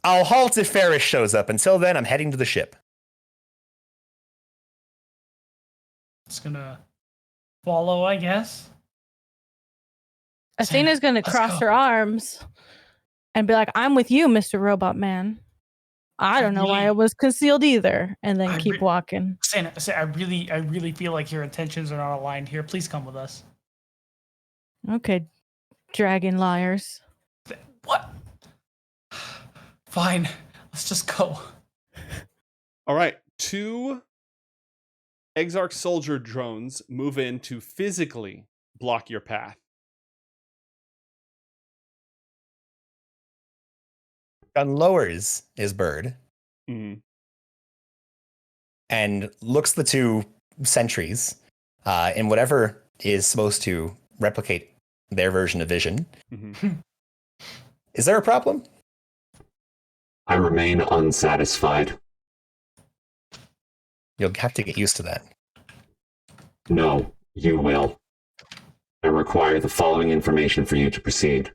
I'll halt if Ferris shows up. Until then, I'm heading to the ship. It's gonna follow, I guess. Athena's gonna cross her arms and be like, I'm with you, Mr. Robot Man. I don't know why it was concealed either. And then keep walking. Asena, I really feel like your intentions are not aligned here. Please come with us. Okay, dragon liars. What? Fine. Let's just go. All right. 2 Exarch soldier drones move in to physically block your path. John lowers his bird and looks the 2 sentries in whatever is supposed to replicate their version of vision. Is there a problem? I remain unsatisfied. You'll have to get used to that. No, you will. I require the following information for you to proceed.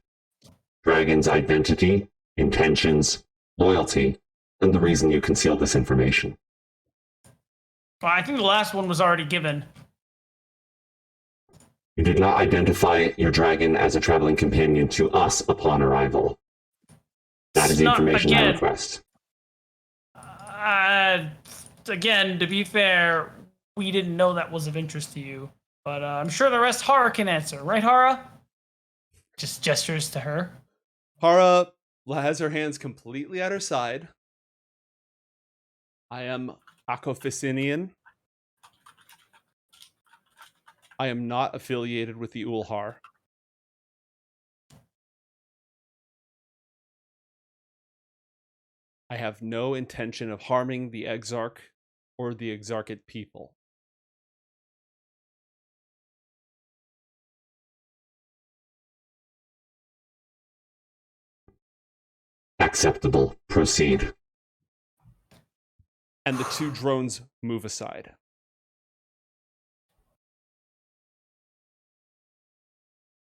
Dragon's identity, intentions, loyalty, and the reason you concealed this information. Well, I think the last one was already given. You did not identify your dragon as a traveling companion to us upon arrival. That is the information I request. Again, to be fair, we didn't know that was of interest to you. But I'm sure the rest Haura can answer. Right, Haura? Just gestures to her. Haura has her hands completely at her side. I am Akofisinian. I am not affiliated with the Ulhar. I have no intention of harming the Exarch or the Exarchate people. Acceptable. Proceed. And the 2 drones move aside.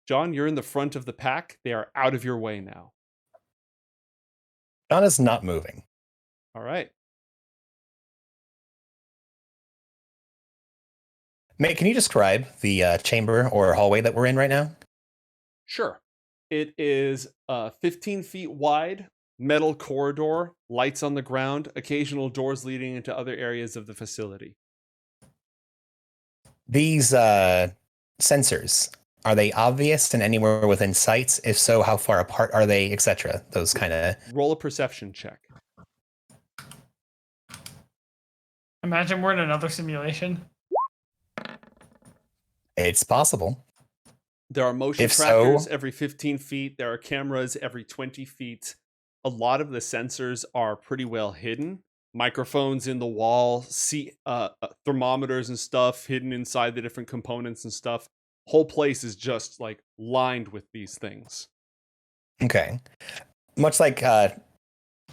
John, you're in the front of the pack. They are out of your way now. John is not moving. All right. Mate, can you describe the chamber or hallway that we're in right now? Sure. It is 15 feet wide, metal corridor, lights on the ground, occasional doors leading into other areas of the facility. These sensors, are they obvious and anywhere within sight? If so, how far apart are they, etc.? Those kind of... Roll a perception check. Imagine we're in another simulation. It's possible. There are motion trackers every 15 feet. There are cameras every 20 feet. A lot of the sensors are pretty well hidden. Microphones in the wall, thermometers and stuff hidden inside the different components and stuff. whole place is just like lined with these things. Okay. Much like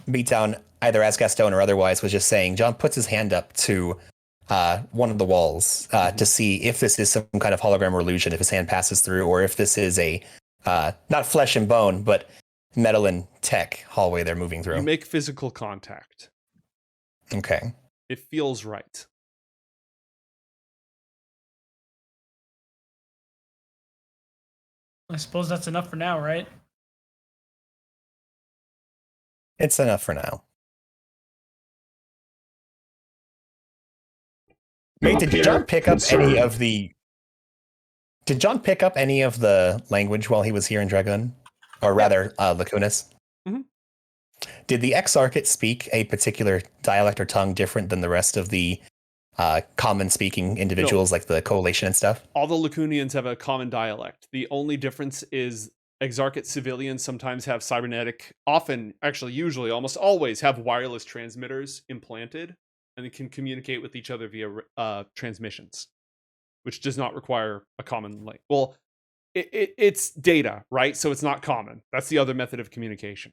Beatdown, either as Gastone or otherwise, was just saying, John puts his hand up to one of the walls to see if this is some kind of hologram or illusion, if his hand passes through, or if this is a not flesh and bone, but metal and tech hallway they're moving through. You make physical contact. Okay. It feels right. I suppose that's enough for now, right? It's enough for now. Wait, did John pick up any of the... Did John pick up any of the language while he was here in Dragon? Or rather, Lacunas? Mm-hmm. Did the Exarchate speak a particular dialect or tongue different than the rest of the common-speaking individuals, like the Coalition and stuff? All the Lacunians have a common dialect. The only difference is Exarchate civilians sometimes have cybernetic, often, actually, usually, almost always have wireless transmitters implanted, and they can communicate with each other via transmissions, which does not require a common language. Well, it's data, right? So it's not common. That's the other method of communication.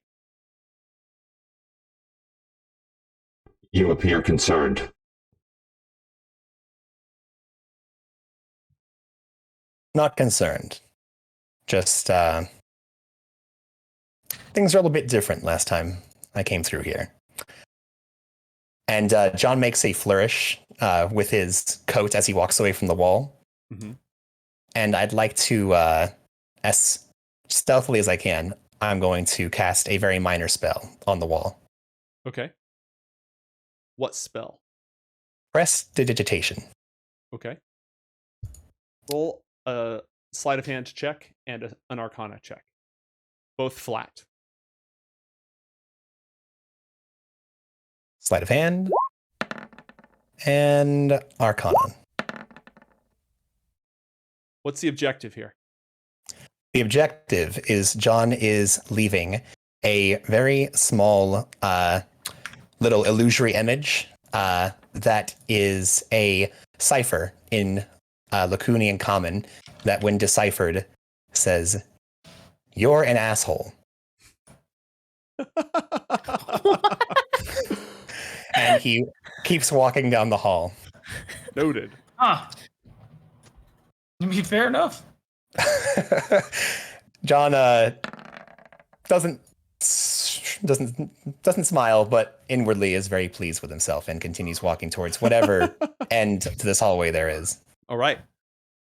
You appear concerned. Not concerned. Just, things are a little bit different last time I came through here. And John makes a flourish with his coat as he walks away from the wall. Mm-hmm. And I'd like to, as stealthily as I can, I'm going to cast a very minor spell on the wall. Okay. What spell? Prestidigitation. Okay. Roll a sleight of hand check and an arcana check. Both flat. Sleight of hand. And arcana. What's the objective here? The objective is John is leaving a very small little illusory image that is a cipher in Lacunian Common that, when deciphered, says, "You're an asshole." And he keeps walking down the hall. Noted. Huh. I mean, fair enough. John doesn't smile, but inwardly is very pleased with himself and continues walking towards whatever end to this hallway there is. All right.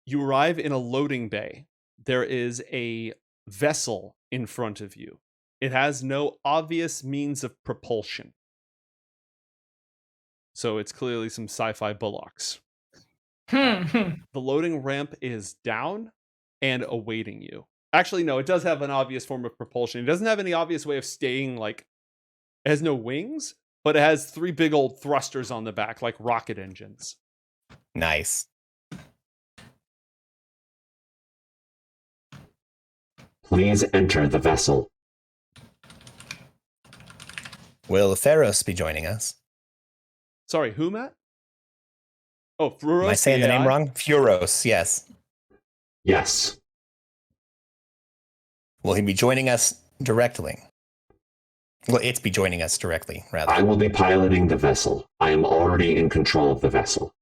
You arrive in a loading bay. There is a vessel in front of you. It has no obvious means of propulsion. So it's clearly some sci-fi bullocks. The loading ramp is down and awaiting you. Actually, no, it does have an obvious form of propulsion. It doesn't have any obvious way of staying, like, it has no wings, but it has 3 big old thrusters on the back, like rocket engines. Nice. Please enter the vessel. Will FRUOROS be joining us? Sorry, who, Matt? Oh, FRUOROS. Am I saying the name wrong? FRUOROS, yes. Yes. Will he be joining us directly? Will it be joining us directly, rather? I will be piloting the vessel. I am already in control of the vessel.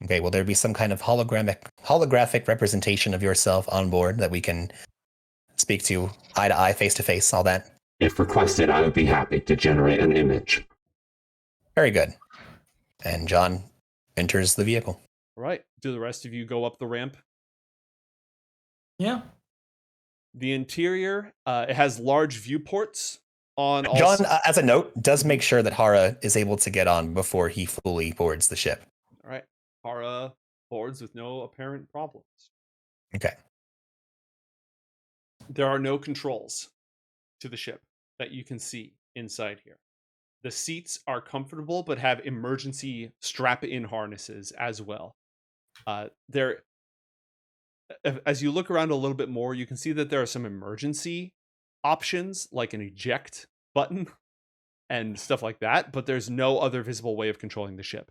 Okay, will there be some kind of holographic representation of yourself on board that we can speak to eye to eye, face to face, all that? If requested, I would be happy to generate an image. Very good. And John enters the vehicle. All right. Do the rest of you go up the ramp? Yeah. The interior, it has large viewports on all John, as a note, does make sure that Haura is able to get on before he fully boards the ship. All right. Haura boards with no apparent problems. Okay. There are no controls to the ship that you can see inside here. The seats are comfortable, but have emergency strap-in harnesses as well. As you look around a little bit more, you can see that there are some emergency options, like an eject button and stuff like that, but there's no other visible way of controlling the ship.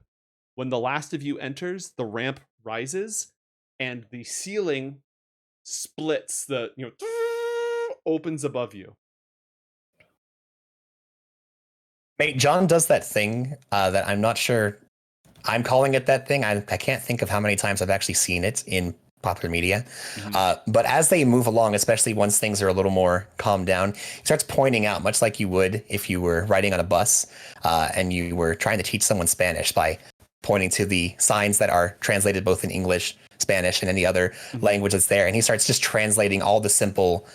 When the last of you enters, the ramp rises, and the ceiling splits. The opens above you. Mate, John does that thing that I'm not sure. I'm calling it that thing. I can't think of how many times I've actually seen it in popular media. But as they move along, especially once things are a little more calmed down, he starts pointing out, much like you would if you were riding on a bus and you were trying to teach someone Spanish by pointing to the signs that are translated both in English, Spanish, and any other language that's there. And he starts just translating all the simple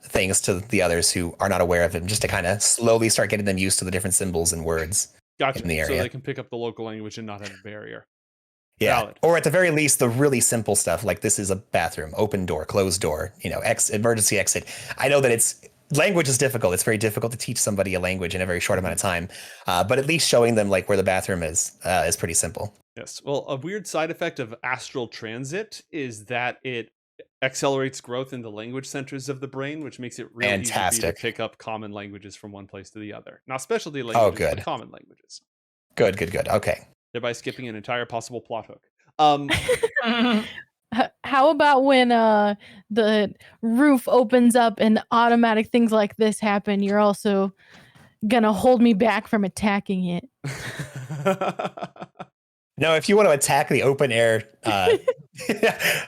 things to the others who are not aware of him, just to kind of slowly start getting them used to the different symbols and words in the area. So they can pick up the local language and not have a barrier. Yeah. Valid. Or at the very least, the really simple stuff, like this is a bathroom, open door, closed door, emergency exit. I know that language is difficult. It's very difficult to teach somebody a language in a very short amount of time. But at least showing them like where the bathroom is pretty simple. Yes. Well, a weird side effect of astral transit is that it accelerates growth in the language centers of the brain, which makes it really easy to pick up common languages from one place to the other. Not specialty languages, but common languages. Good. Okay. Thereby skipping an entire possible plot hook. How about when the roof opens up and automatic things like this happen? You're also gonna hold me back from attacking it. No, if you want to attack the open air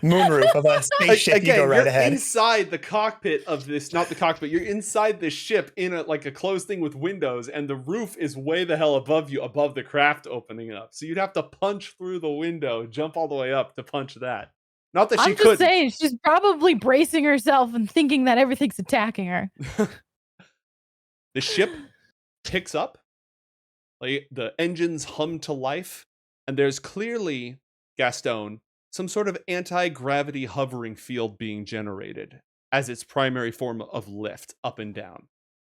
moonroof of a spaceship, again, you go right you're ahead. Inside the cockpit of this, not the cockpit, you're inside this ship in a closed thing with windows, and the roof is way the hell above you, above the craft opening up. So you'd have to punch through the window, jump all the way up to punch that. Not that she could. I'm just saying, she's probably bracing herself and thinking that everything's attacking her. The ship picks up, like the engines hum to life. And there's clearly, Gastone, some sort of anti-gravity hovering field being generated as its primary form of lift up and down.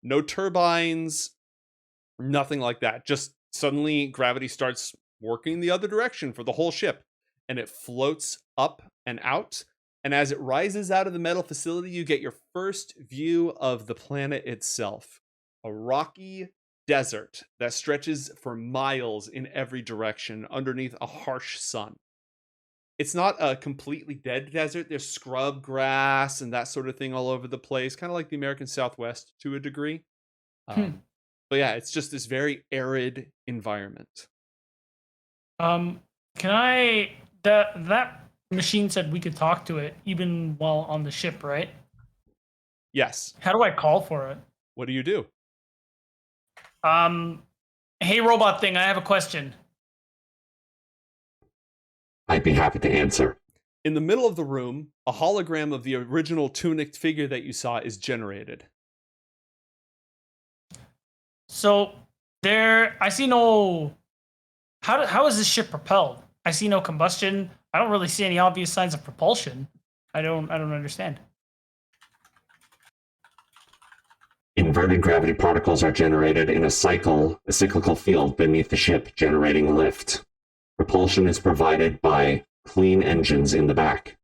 No turbines, nothing like that. Just suddenly gravity starts working the other direction for the whole ship. And it floats up and out. And as it rises out of the metal facility, you get your first view of the planet itself. A rocky desert that stretches for miles in every direction underneath a harsh sun. It's not a completely dead desert. There's scrub grass and that sort of thing all over the place, kind of like the American Southwest to a degree. But yeah, it's just this very arid environment. That machine said we could talk to it even while on the ship, right? Yes. How do I call for it? What do you do? Hey, robot thing, I have a question. I'd be happy to answer. In the middle of the room, a hologram of the original tunicked figure that you saw is generated. So I see no. How is this ship propelled? I see no combustion. I don't really see any obvious signs of propulsion. I don't understand. Inverted gravity particles are generated in a cyclical field beneath the ship, generating lift. Propulsion is provided by clean engines in the back.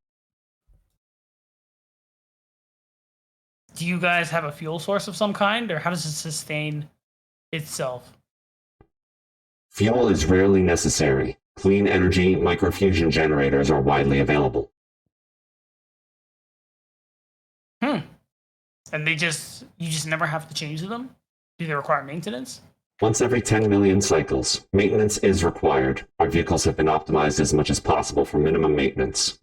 Do you guys have a fuel source of some kind, or how does it sustain itself? Fuel is rarely necessary. Clean energy microfusion generators are widely available. And you just never have to change them? Do they require maintenance? Once every 10 million cycles, maintenance is required. Our vehicles have been optimized as much as possible for minimum maintenance.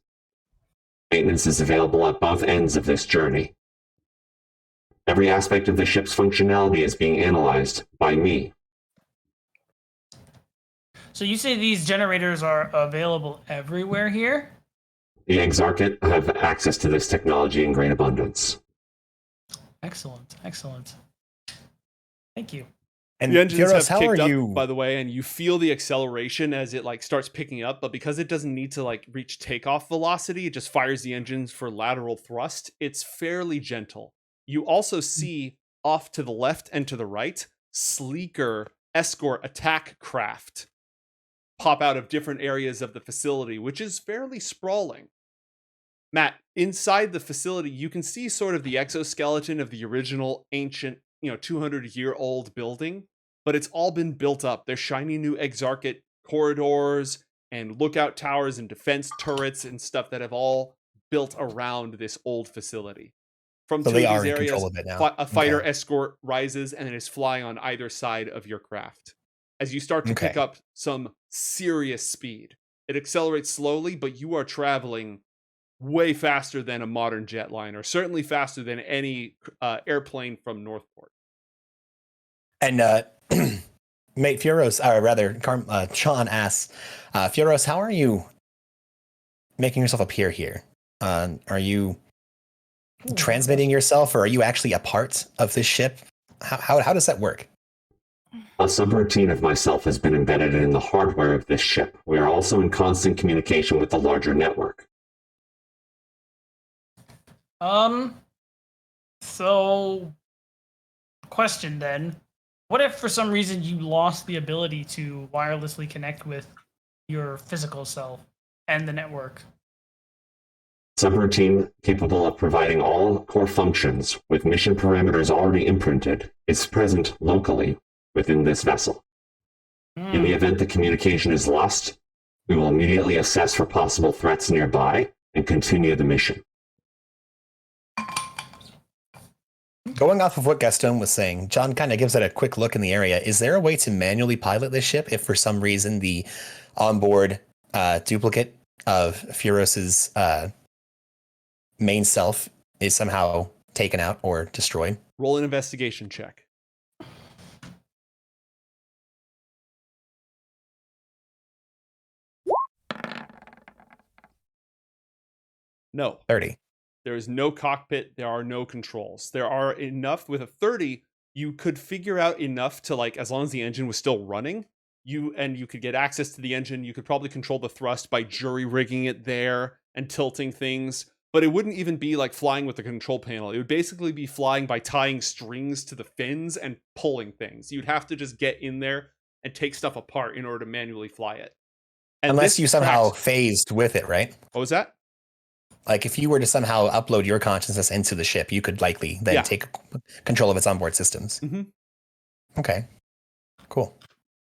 Maintenance is available at both ends of this journey. Every aspect of the ship's functionality is being analyzed by me. So you say these generators are available everywhere here? The Exarchate have access to this technology in great abundance. Excellent. Thank you. And the engines have kicked up, by the way, and you feel the acceleration as it starts picking up, but because it doesn't need to reach takeoff velocity, it just fires the engines for lateral thrust. It's fairly gentle. You also see off to the left and to the right, sleeker escort attack craft pop out of different areas of the facility, which is fairly sprawling. Matt, inside the facility, you can see sort of the exoskeleton of the original ancient, 200-year-old building, but it's all been built up. There's shiny new Exarchate corridors and lookout towers and defense turrets and stuff that have all built around this old facility. From So two they of are these in areas, control of it now. a fighter Okay. escort rises and is flying on either side of your craft. As you start to pick Okay. up some serious speed, it accelerates slowly, but you are traveling way faster than a modern jetliner, certainly faster than any airplane from Northport. And mate, FRUOROS, or rather, Sean asks, FRUOROS, how are you making yourself appear here? Are you transmitting yourself, or are you actually a part of this ship? How does that work? A subroutine of myself has been embedded in the hardware of this ship. We are also in constant communication with the larger network. So, question then. What if for some reason you lost the ability to wirelessly connect with your physical self and the network? Subroutine, capable of providing all core functions with mission parameters already imprinted, is present locally within this vessel. In the event the communication is lost, we will immediately assess for possible threats nearby and continue the mission. Going off of what Gastone was saying, John kind of gives it a quick look in the area. Is there a way to manually pilot this ship if for some reason the onboard duplicate of FRUOROS's main self is somehow taken out or destroyed? Roll an investigation check. No. 30. There is no cockpit. There are no controls. There are enough with a 30. You could figure out enough to, like, as long as the engine was still running, you could get access to the engine. You could probably control the thrust by jury rigging it there and tilting things. But it wouldn't even be like flying with the control panel. It would basically be flying by tying strings to the fins and pulling things. You'd have to just get in there and take stuff apart in order to manually fly it. And Unless you somehow cracks- phased with it, right? What was that? Like if you were to somehow upload your consciousness into the ship, you could likely then take control of its onboard systems. Mm-hmm. Okay, cool.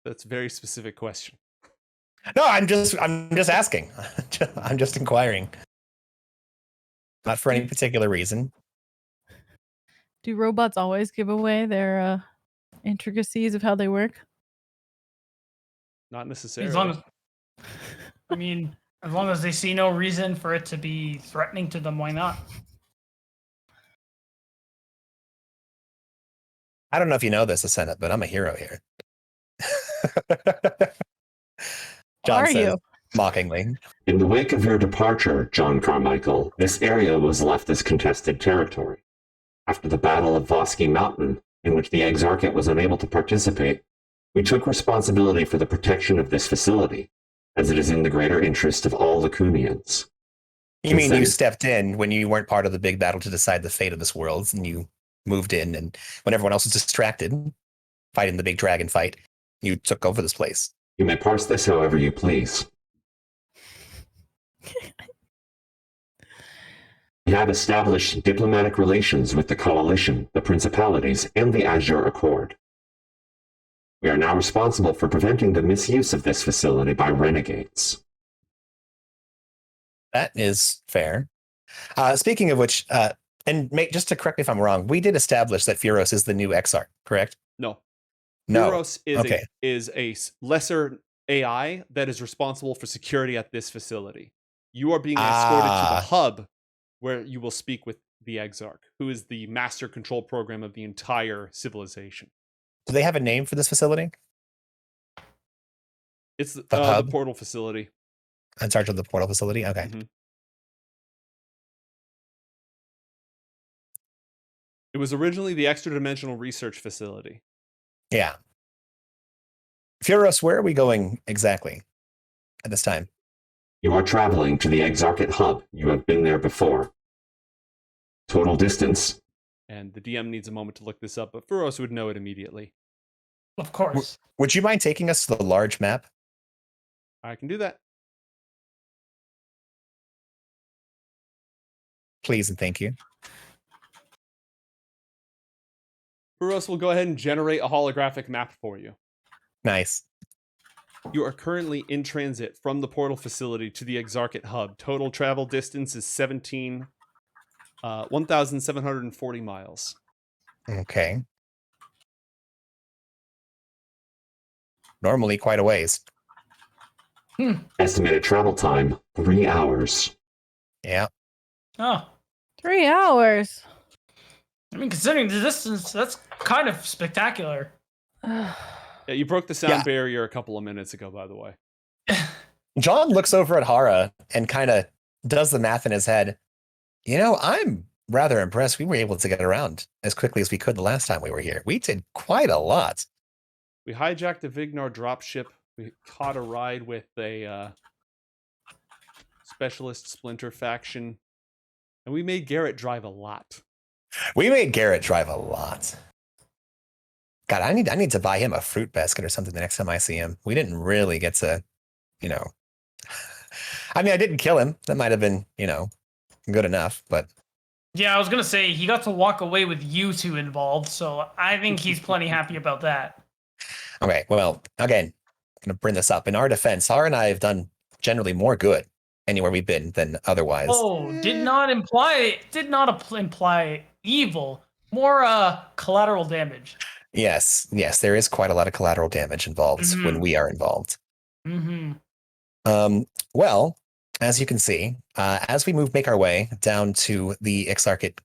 That's a very specific question. No, I'm just asking. I'm just inquiring. Not for any particular reason. Do robots always give away their intricacies of how they work? Not necessarily. As long as, I mean, as long as they see no reason for it to be threatening to them, why not? I don't know if you know this, Asena, but I'm a hero here. John Are says you? mockingly. In the wake of your departure, John Carmichael, this area was left as contested territory. After the Battle of Vosky Mountain, in which the Exarchate was unable to participate, we took responsibility for the protection of this facility, as it is in the greater interest of all Lacunians. You mean you stepped in when you weren't part of the big battle to decide the fate of this world, and you moved in, and when everyone else was distracted, fighting the big dragon fight, you took over this place. You may parse this however you please. We have established diplomatic relations with the Coalition, the Principalities, and the Azure Accord. We are now responsible for preventing the misuse of this facility by renegades. That is fair. Speaking of which, and mate, just to correct me if I'm wrong, we did establish that FRUOROS is the new Exarch, correct? No. No. FRUOROS is a lesser AI that is responsible for security at this facility. You are being escorted to the hub where you will speak with the Exarch, who is the master control program of the entire civilization. Do they have a name for this facility? It's the hub? portal facility. In charge of the portal facility? Okay. Mm-hmm. It was originally the extra-dimensional research facility. Yeah. FRUOROS, where are we going exactly at this time? You are traveling to the Exarchate hub. You have been there before. Total distance. And the DM needs a moment to look this up, but FRUOROS would know it immediately. Of course. Would you mind taking us to the large map? I can do that. Please and thank you. FRUOROS will go ahead and generate a holographic map for you. Nice. You are currently in transit from the portal facility to the Exarchate hub. Total travel distance is 1,740 miles. Okay. Normally quite a ways. Estimated travel time 3 hours. Yeah. Oh, 3 hours. I mean, considering the distance, that's kind of spectacular. Yeah, you broke the sound barrier a couple of minutes ago, by the way. John looks over at Haura and kind of does the math in his head. You know, I'm rather impressed we were able to get around as quickly as we could the last time we were here. We did quite a lot. We hijacked a Vignar dropship. We caught a ride with a specialist splinter faction. And we made Garrett drive a lot. We made Garrett drive a lot. God, I need to buy him a fruit basket or something the next time I see him. We didn't really get to, you know. I mean, I didn't kill him. That might have been, you know, good enough, but. Yeah, I was going to say, he got to walk away with you two involved, so I think he's plenty happy about that. Okay, well, again, I'm going to bring this up. In our defense, Haura and I have done generally more good anywhere we've been than otherwise. Oh, did not imply evil. More collateral damage. Yes, there is quite a lot of collateral damage involved when we are involved. Well, as you can see, as we make our way down to the Exarchate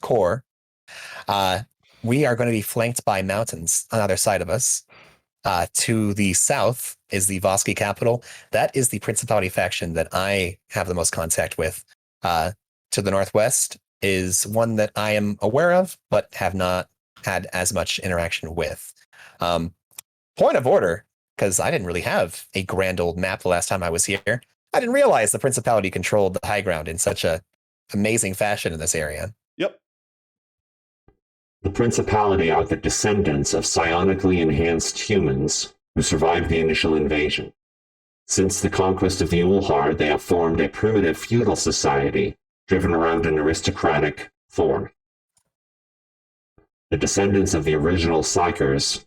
Core, we are going to be flanked by mountains on either side of us. To the south is the Voski capital. That is the Principality faction that I have the most contact with. To the northwest is one that I am aware of, but have not had as much interaction with. Point of order, because I didn't really have a grand old map the last time I was here. I didn't realize the Principality controlled the high ground in such a amazing fashion in this area. Yep. The Principality are the descendants of psionically enhanced humans who survived the initial invasion. Since the conquest of the Ulhar, they have formed a primitive feudal society driven around an aristocratic form. The descendants of the original Psykers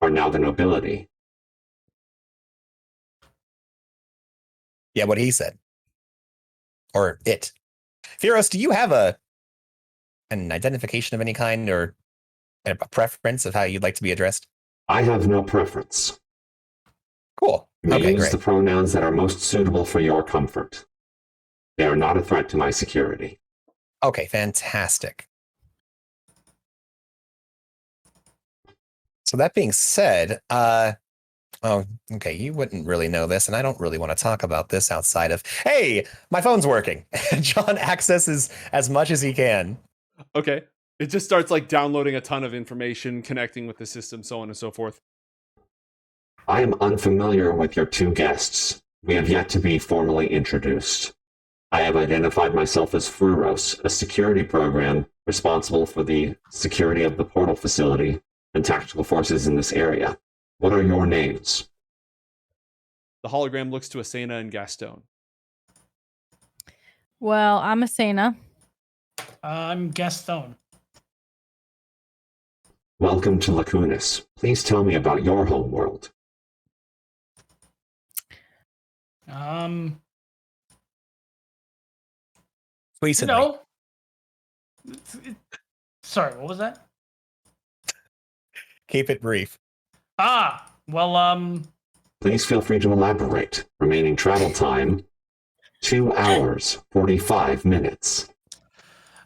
are now the nobility. Yeah, what he said. Or it. FRUOROS, do you have an identification of any kind or a preference of how you'd like to be addressed? I have no preference. Cool. You may Okay, use great. the pronouns that are most suitable for your comfort. They are not a threat to my security. Okay, fantastic. So that being said, okay, you wouldn't really know this, and I don't really want to talk about this outside of, hey, my phone's working. John accesses as much as he can. Okay. It just starts like downloading a ton of information, connecting with the system, so on and so forth. I am unfamiliar with your two guests. We have yet to be formally introduced. I have identified myself as FRUOROS, a security program responsible for the security of the portal facility and tactical forces in this area. What are your names? The hologram looks to Asena and Gastone. Well, I'm Asena. I'm Gastone. Welcome to Lacunas. Please tell me about your homeworld. Recently. No. Sorry, what was that? Keep it brief. Well, Please feel free to elaborate. Remaining travel time, 2 hours, 45 minutes.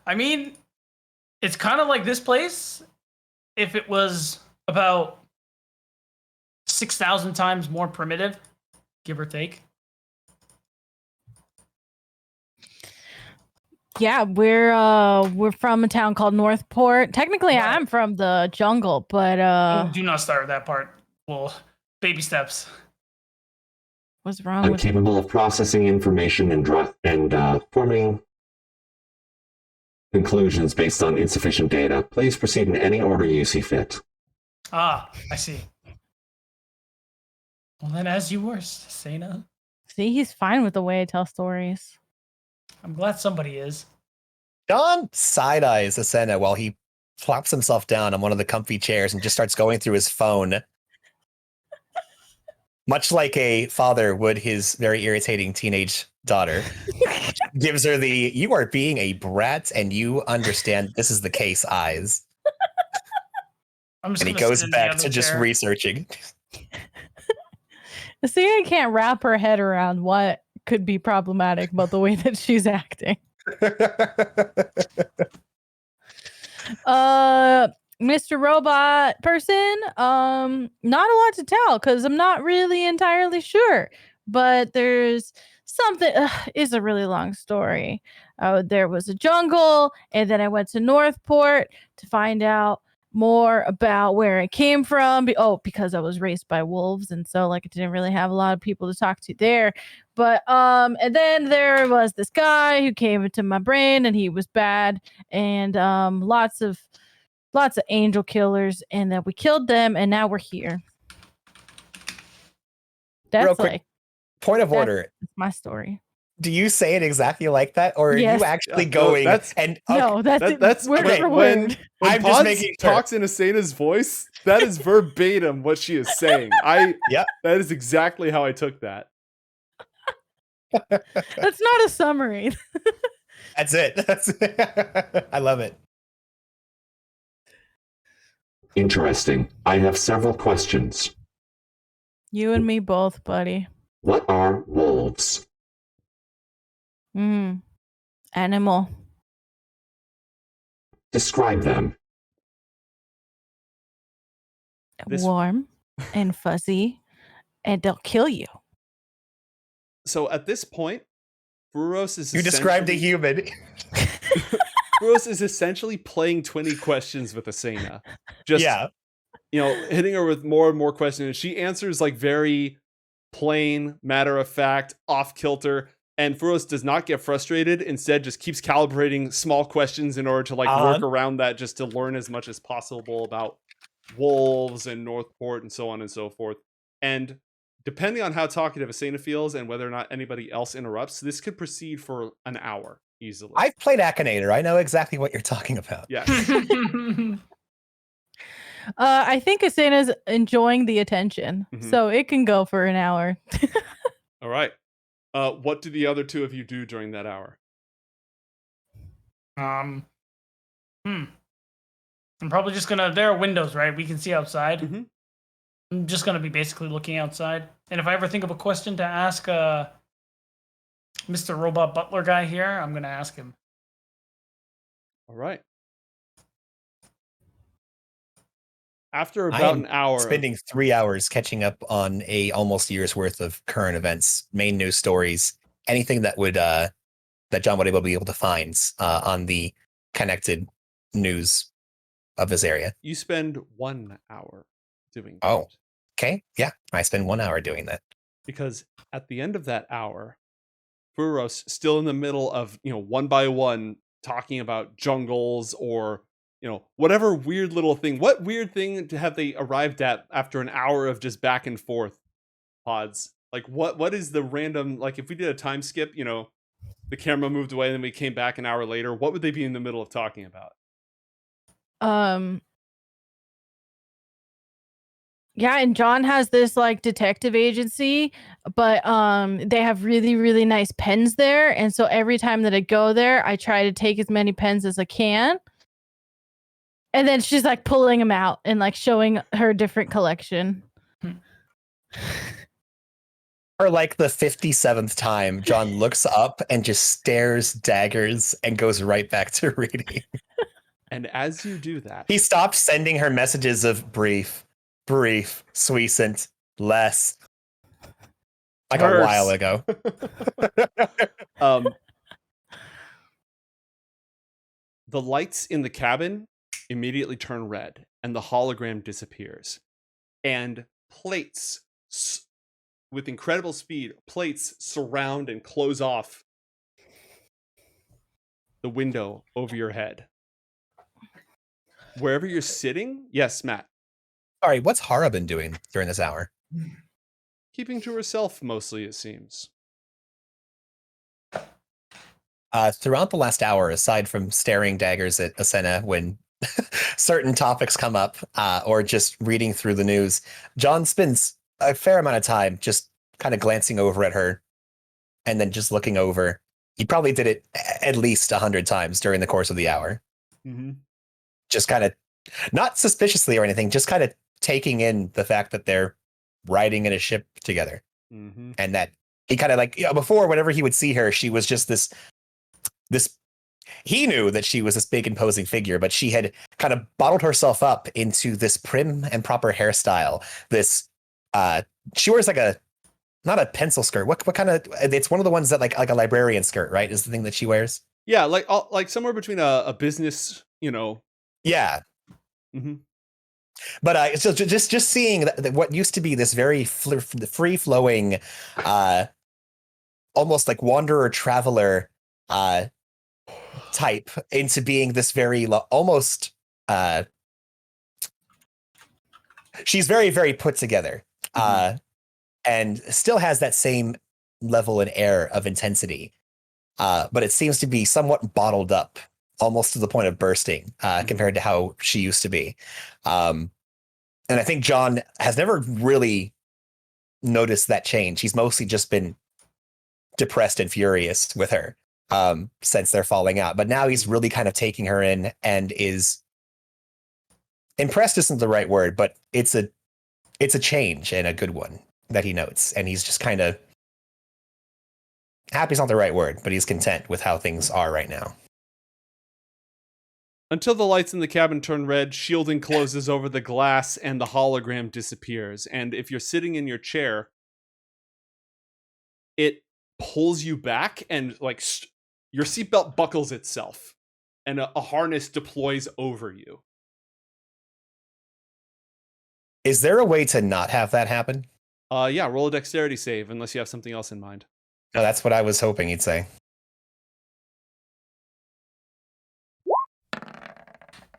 I mean, it's kind of like this place if it was about 6,000 times more primitive, give or take. Yeah, we're from a town called Northport. Technically, Right. I'm from the jungle, but Do not start with that part. Well, baby steps. what's wrong I'm with capable of processing information and forming conclusions based on insufficient data. Please proceed in any order you see fit. I see. Well, then, as you were, Asena. See, he's fine with the way I tell stories. I'm glad somebody is. John side-eyes Asena while he plops himself down on one of the comfy chairs and just starts going through his phone. Much like a father would his very irritating teenage daughter, gives her the "you are being a brat and you understand this is the case" eyes. I'm just And he gonna goes sit in the back other to just chair. researching. Asena can't wrap her head around what could be problematic about the way that she's acting. Mr. Robot person, not a lot to tell because I'm not really entirely sure, but there's something. It's a really long story. There was a jungle, and then I went to Northport to find out more about where it came from. Because I was raised by wolves, and so like I didn't really have a lot of people to talk to there. But and then there was this guy who came into my brain, and he was bad, and lots of angel killers, and then we killed them, and now we're here. That's Real quick, like point of order. that's my story. Do you say it exactly like that, or are Yes. you actually Yeah, no, going that's- and No, that's word okay, for when word. I'm just Pods making sure. talks in Asena's voice, that is verbatim what she is saying. Yep. That is exactly how I took that. That's not a summary. That's it. I love it. Interesting. I have several questions. You and me both, buddy. What are wolves? Animal. Describe them. This- Warm and fuzzy, and they'll kill you. So at this point, FRUOROS is You described a essentially- human. FRUOROS is essentially playing 20 questions with Asena. Just Yeah. hitting her with more and more questions. And she answers like very plain, matter of fact, off kilter. And FRUOROS does not get frustrated. Instead, just keeps calibrating small questions in order to like work around that, just to learn as much as possible about wolves and Northport and so on and so forth. And depending on how talkative Asena feels and whether or not anybody else interrupts, this could proceed for an hour easily. I've played Akinator. I know exactly what you're talking about. Yeah. I think Asena's enjoying the attention, Mhm. so it can go for an hour. All right. What do the other two of you do during that hour? I'm probably just gonna. There are windows, right? We can see outside. Mhm. I'm just gonna be basically looking outside, and if I ever think of a question to ask, Mr. Robot Butler guy here, I'm gonna ask him. All right. After about an hour, Spending 3 hours catching up on a almost year's worth of current events, main news stories, anything that would that John would be able to find on the connected news of this area. you spend 1 hour doing that. Oh. Okay, yeah, I spend 1 hour doing that. Because at the end of that hour, FRUOROS still in the middle of, one by one talking about jungles or, whatever weird little thing. What weird thing have they arrived at after an hour of just back and forth, Pods? Like, what is the random, like, if we did a time skip, the camera moved away and then we came back an hour later, what would they be in the middle of talking about? Yeah, and John has this like detective agency, but they have really, really nice pens there. And so every time that I go there, I try to take as many pens as I can. And then she's like pulling them out and like showing her different collection. For like the 57th time, John looks up and just stares daggers and goes right back to reading. And as you do that, He stopped sending her messages of brief, succinct, less. Like Terse. a while ago. The lights in the cabin immediately turn red and the hologram disappears. And plates, with incredible speed, plates surround and close off the window over your head. Wherever you're sitting, yes, Matt. Sorry, what's Haura been doing during this hour? Keeping to herself, mostly, it seems. Throughout the last hour, aside from staring daggers at Asena when certain topics come up, or just reading through the news, John spends a fair amount of time just kind of glancing over at her and then just looking over. He probably did it at least 100 times during the course of the hour. Mm-hmm. Just kind of, not suspiciously or anything, just kind of taking in the fact that they're riding in a ship together. Mm-hmm. And that he kind of like, before, whenever he would see her, she was just this, he knew that she was this big imposing figure, but she had kind of bottled herself up into this prim and proper hairstyle. This, she wears like not a pencil skirt. What kind of, it's one of the ones that like a librarian skirt, right? Is the thing that she wears. Yeah. Like somewhere between a business, Yeah. Mm-hmm. But so just seeing that what used to be this very free-flowing, almost like wanderer traveler type into being this very almost she's very, very put together, and still has that same level and air of intensity, but it seems to be somewhat bottled up, almost to the point of bursting, compared to how she used to be. And I think John has never really noticed that change. He's mostly just been depressed and furious with her since they're falling out. But now he's really kind of taking her in and is impressed isn't the right word, but it's a change and a good one that he notes. And he's just kind of happy's not the right word, but he's content with how things are right now. Until the lights in the cabin turn red, shielding closes over the glass and the hologram disappears. And if you're sitting in your chair, it pulls you back and like your seatbelt buckles itself and a harness deploys over you. Is there a way to not have that happen? Yeah, roll a dexterity save unless you have something else in mind. No, that's what I was hoping he'd say.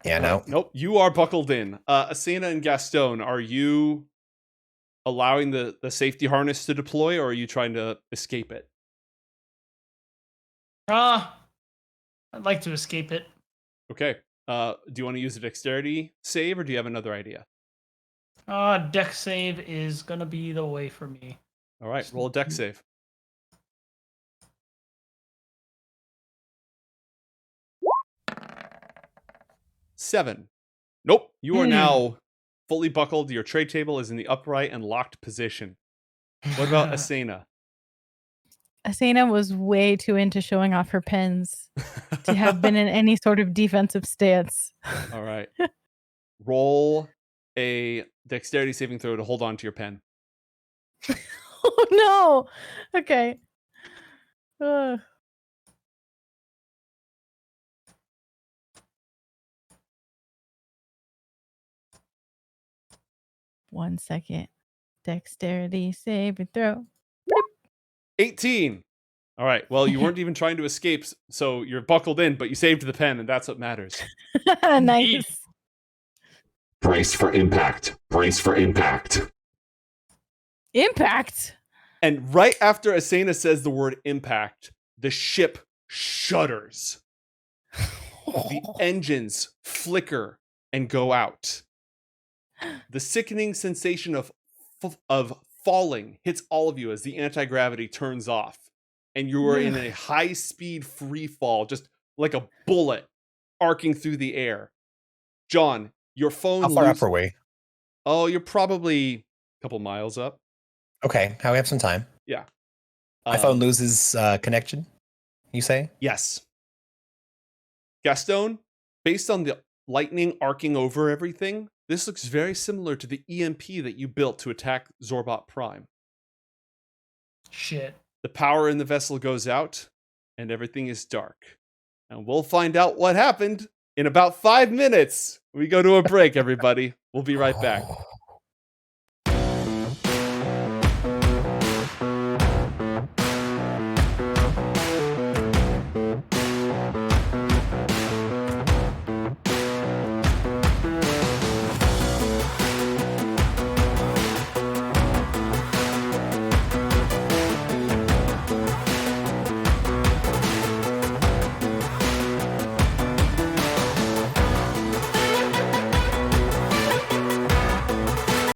Yeah, no. Nope, you are buckled in. Asena and Gastone, are you allowing the safety harness to deploy, or are you trying to escape it? I'd like to escape it. Okay. Do you want to use a dexterity save, or do you have another idea? Dex save is gonna be the way for me. All right, roll a dex save. Seven. Nope. You are now fully buckled. Your tray table is in the upright and locked position. What about Asena? Asena was way too into showing off her pens to have been in any sort of defensive stance. All right. Roll a dexterity saving throw to hold on to your pen. Oh no. Okay. Ugh. One second. Dexterity save and throw. 18. All right. Well, you weren't even trying to escape, so you're buckled in, but you saved the pen, and that's what matters. Nice. Brace for impact. Brace for impact. Impact. And right after Asena says the word impact, the ship shudders. The engines flicker and go out. The sickening sensation of falling hits all of you as the anti-gravity turns off. And you are in a high-speed free fall, just like a bullet arcing through the air. John, your phone... How far up are we? Oh, you're probably a couple miles up. Okay, we have some time. Yeah. My phone loses connection, you say? Yes. Gastone, based on the lightning arcing over everything, this looks very similar to the EMP that you built to attack Zorbot Prime. Shit. The power in the vessel goes out, and everything is dark. And we'll find out what happened in about 5 minutes. We go to a break, everybody. We'll be right back.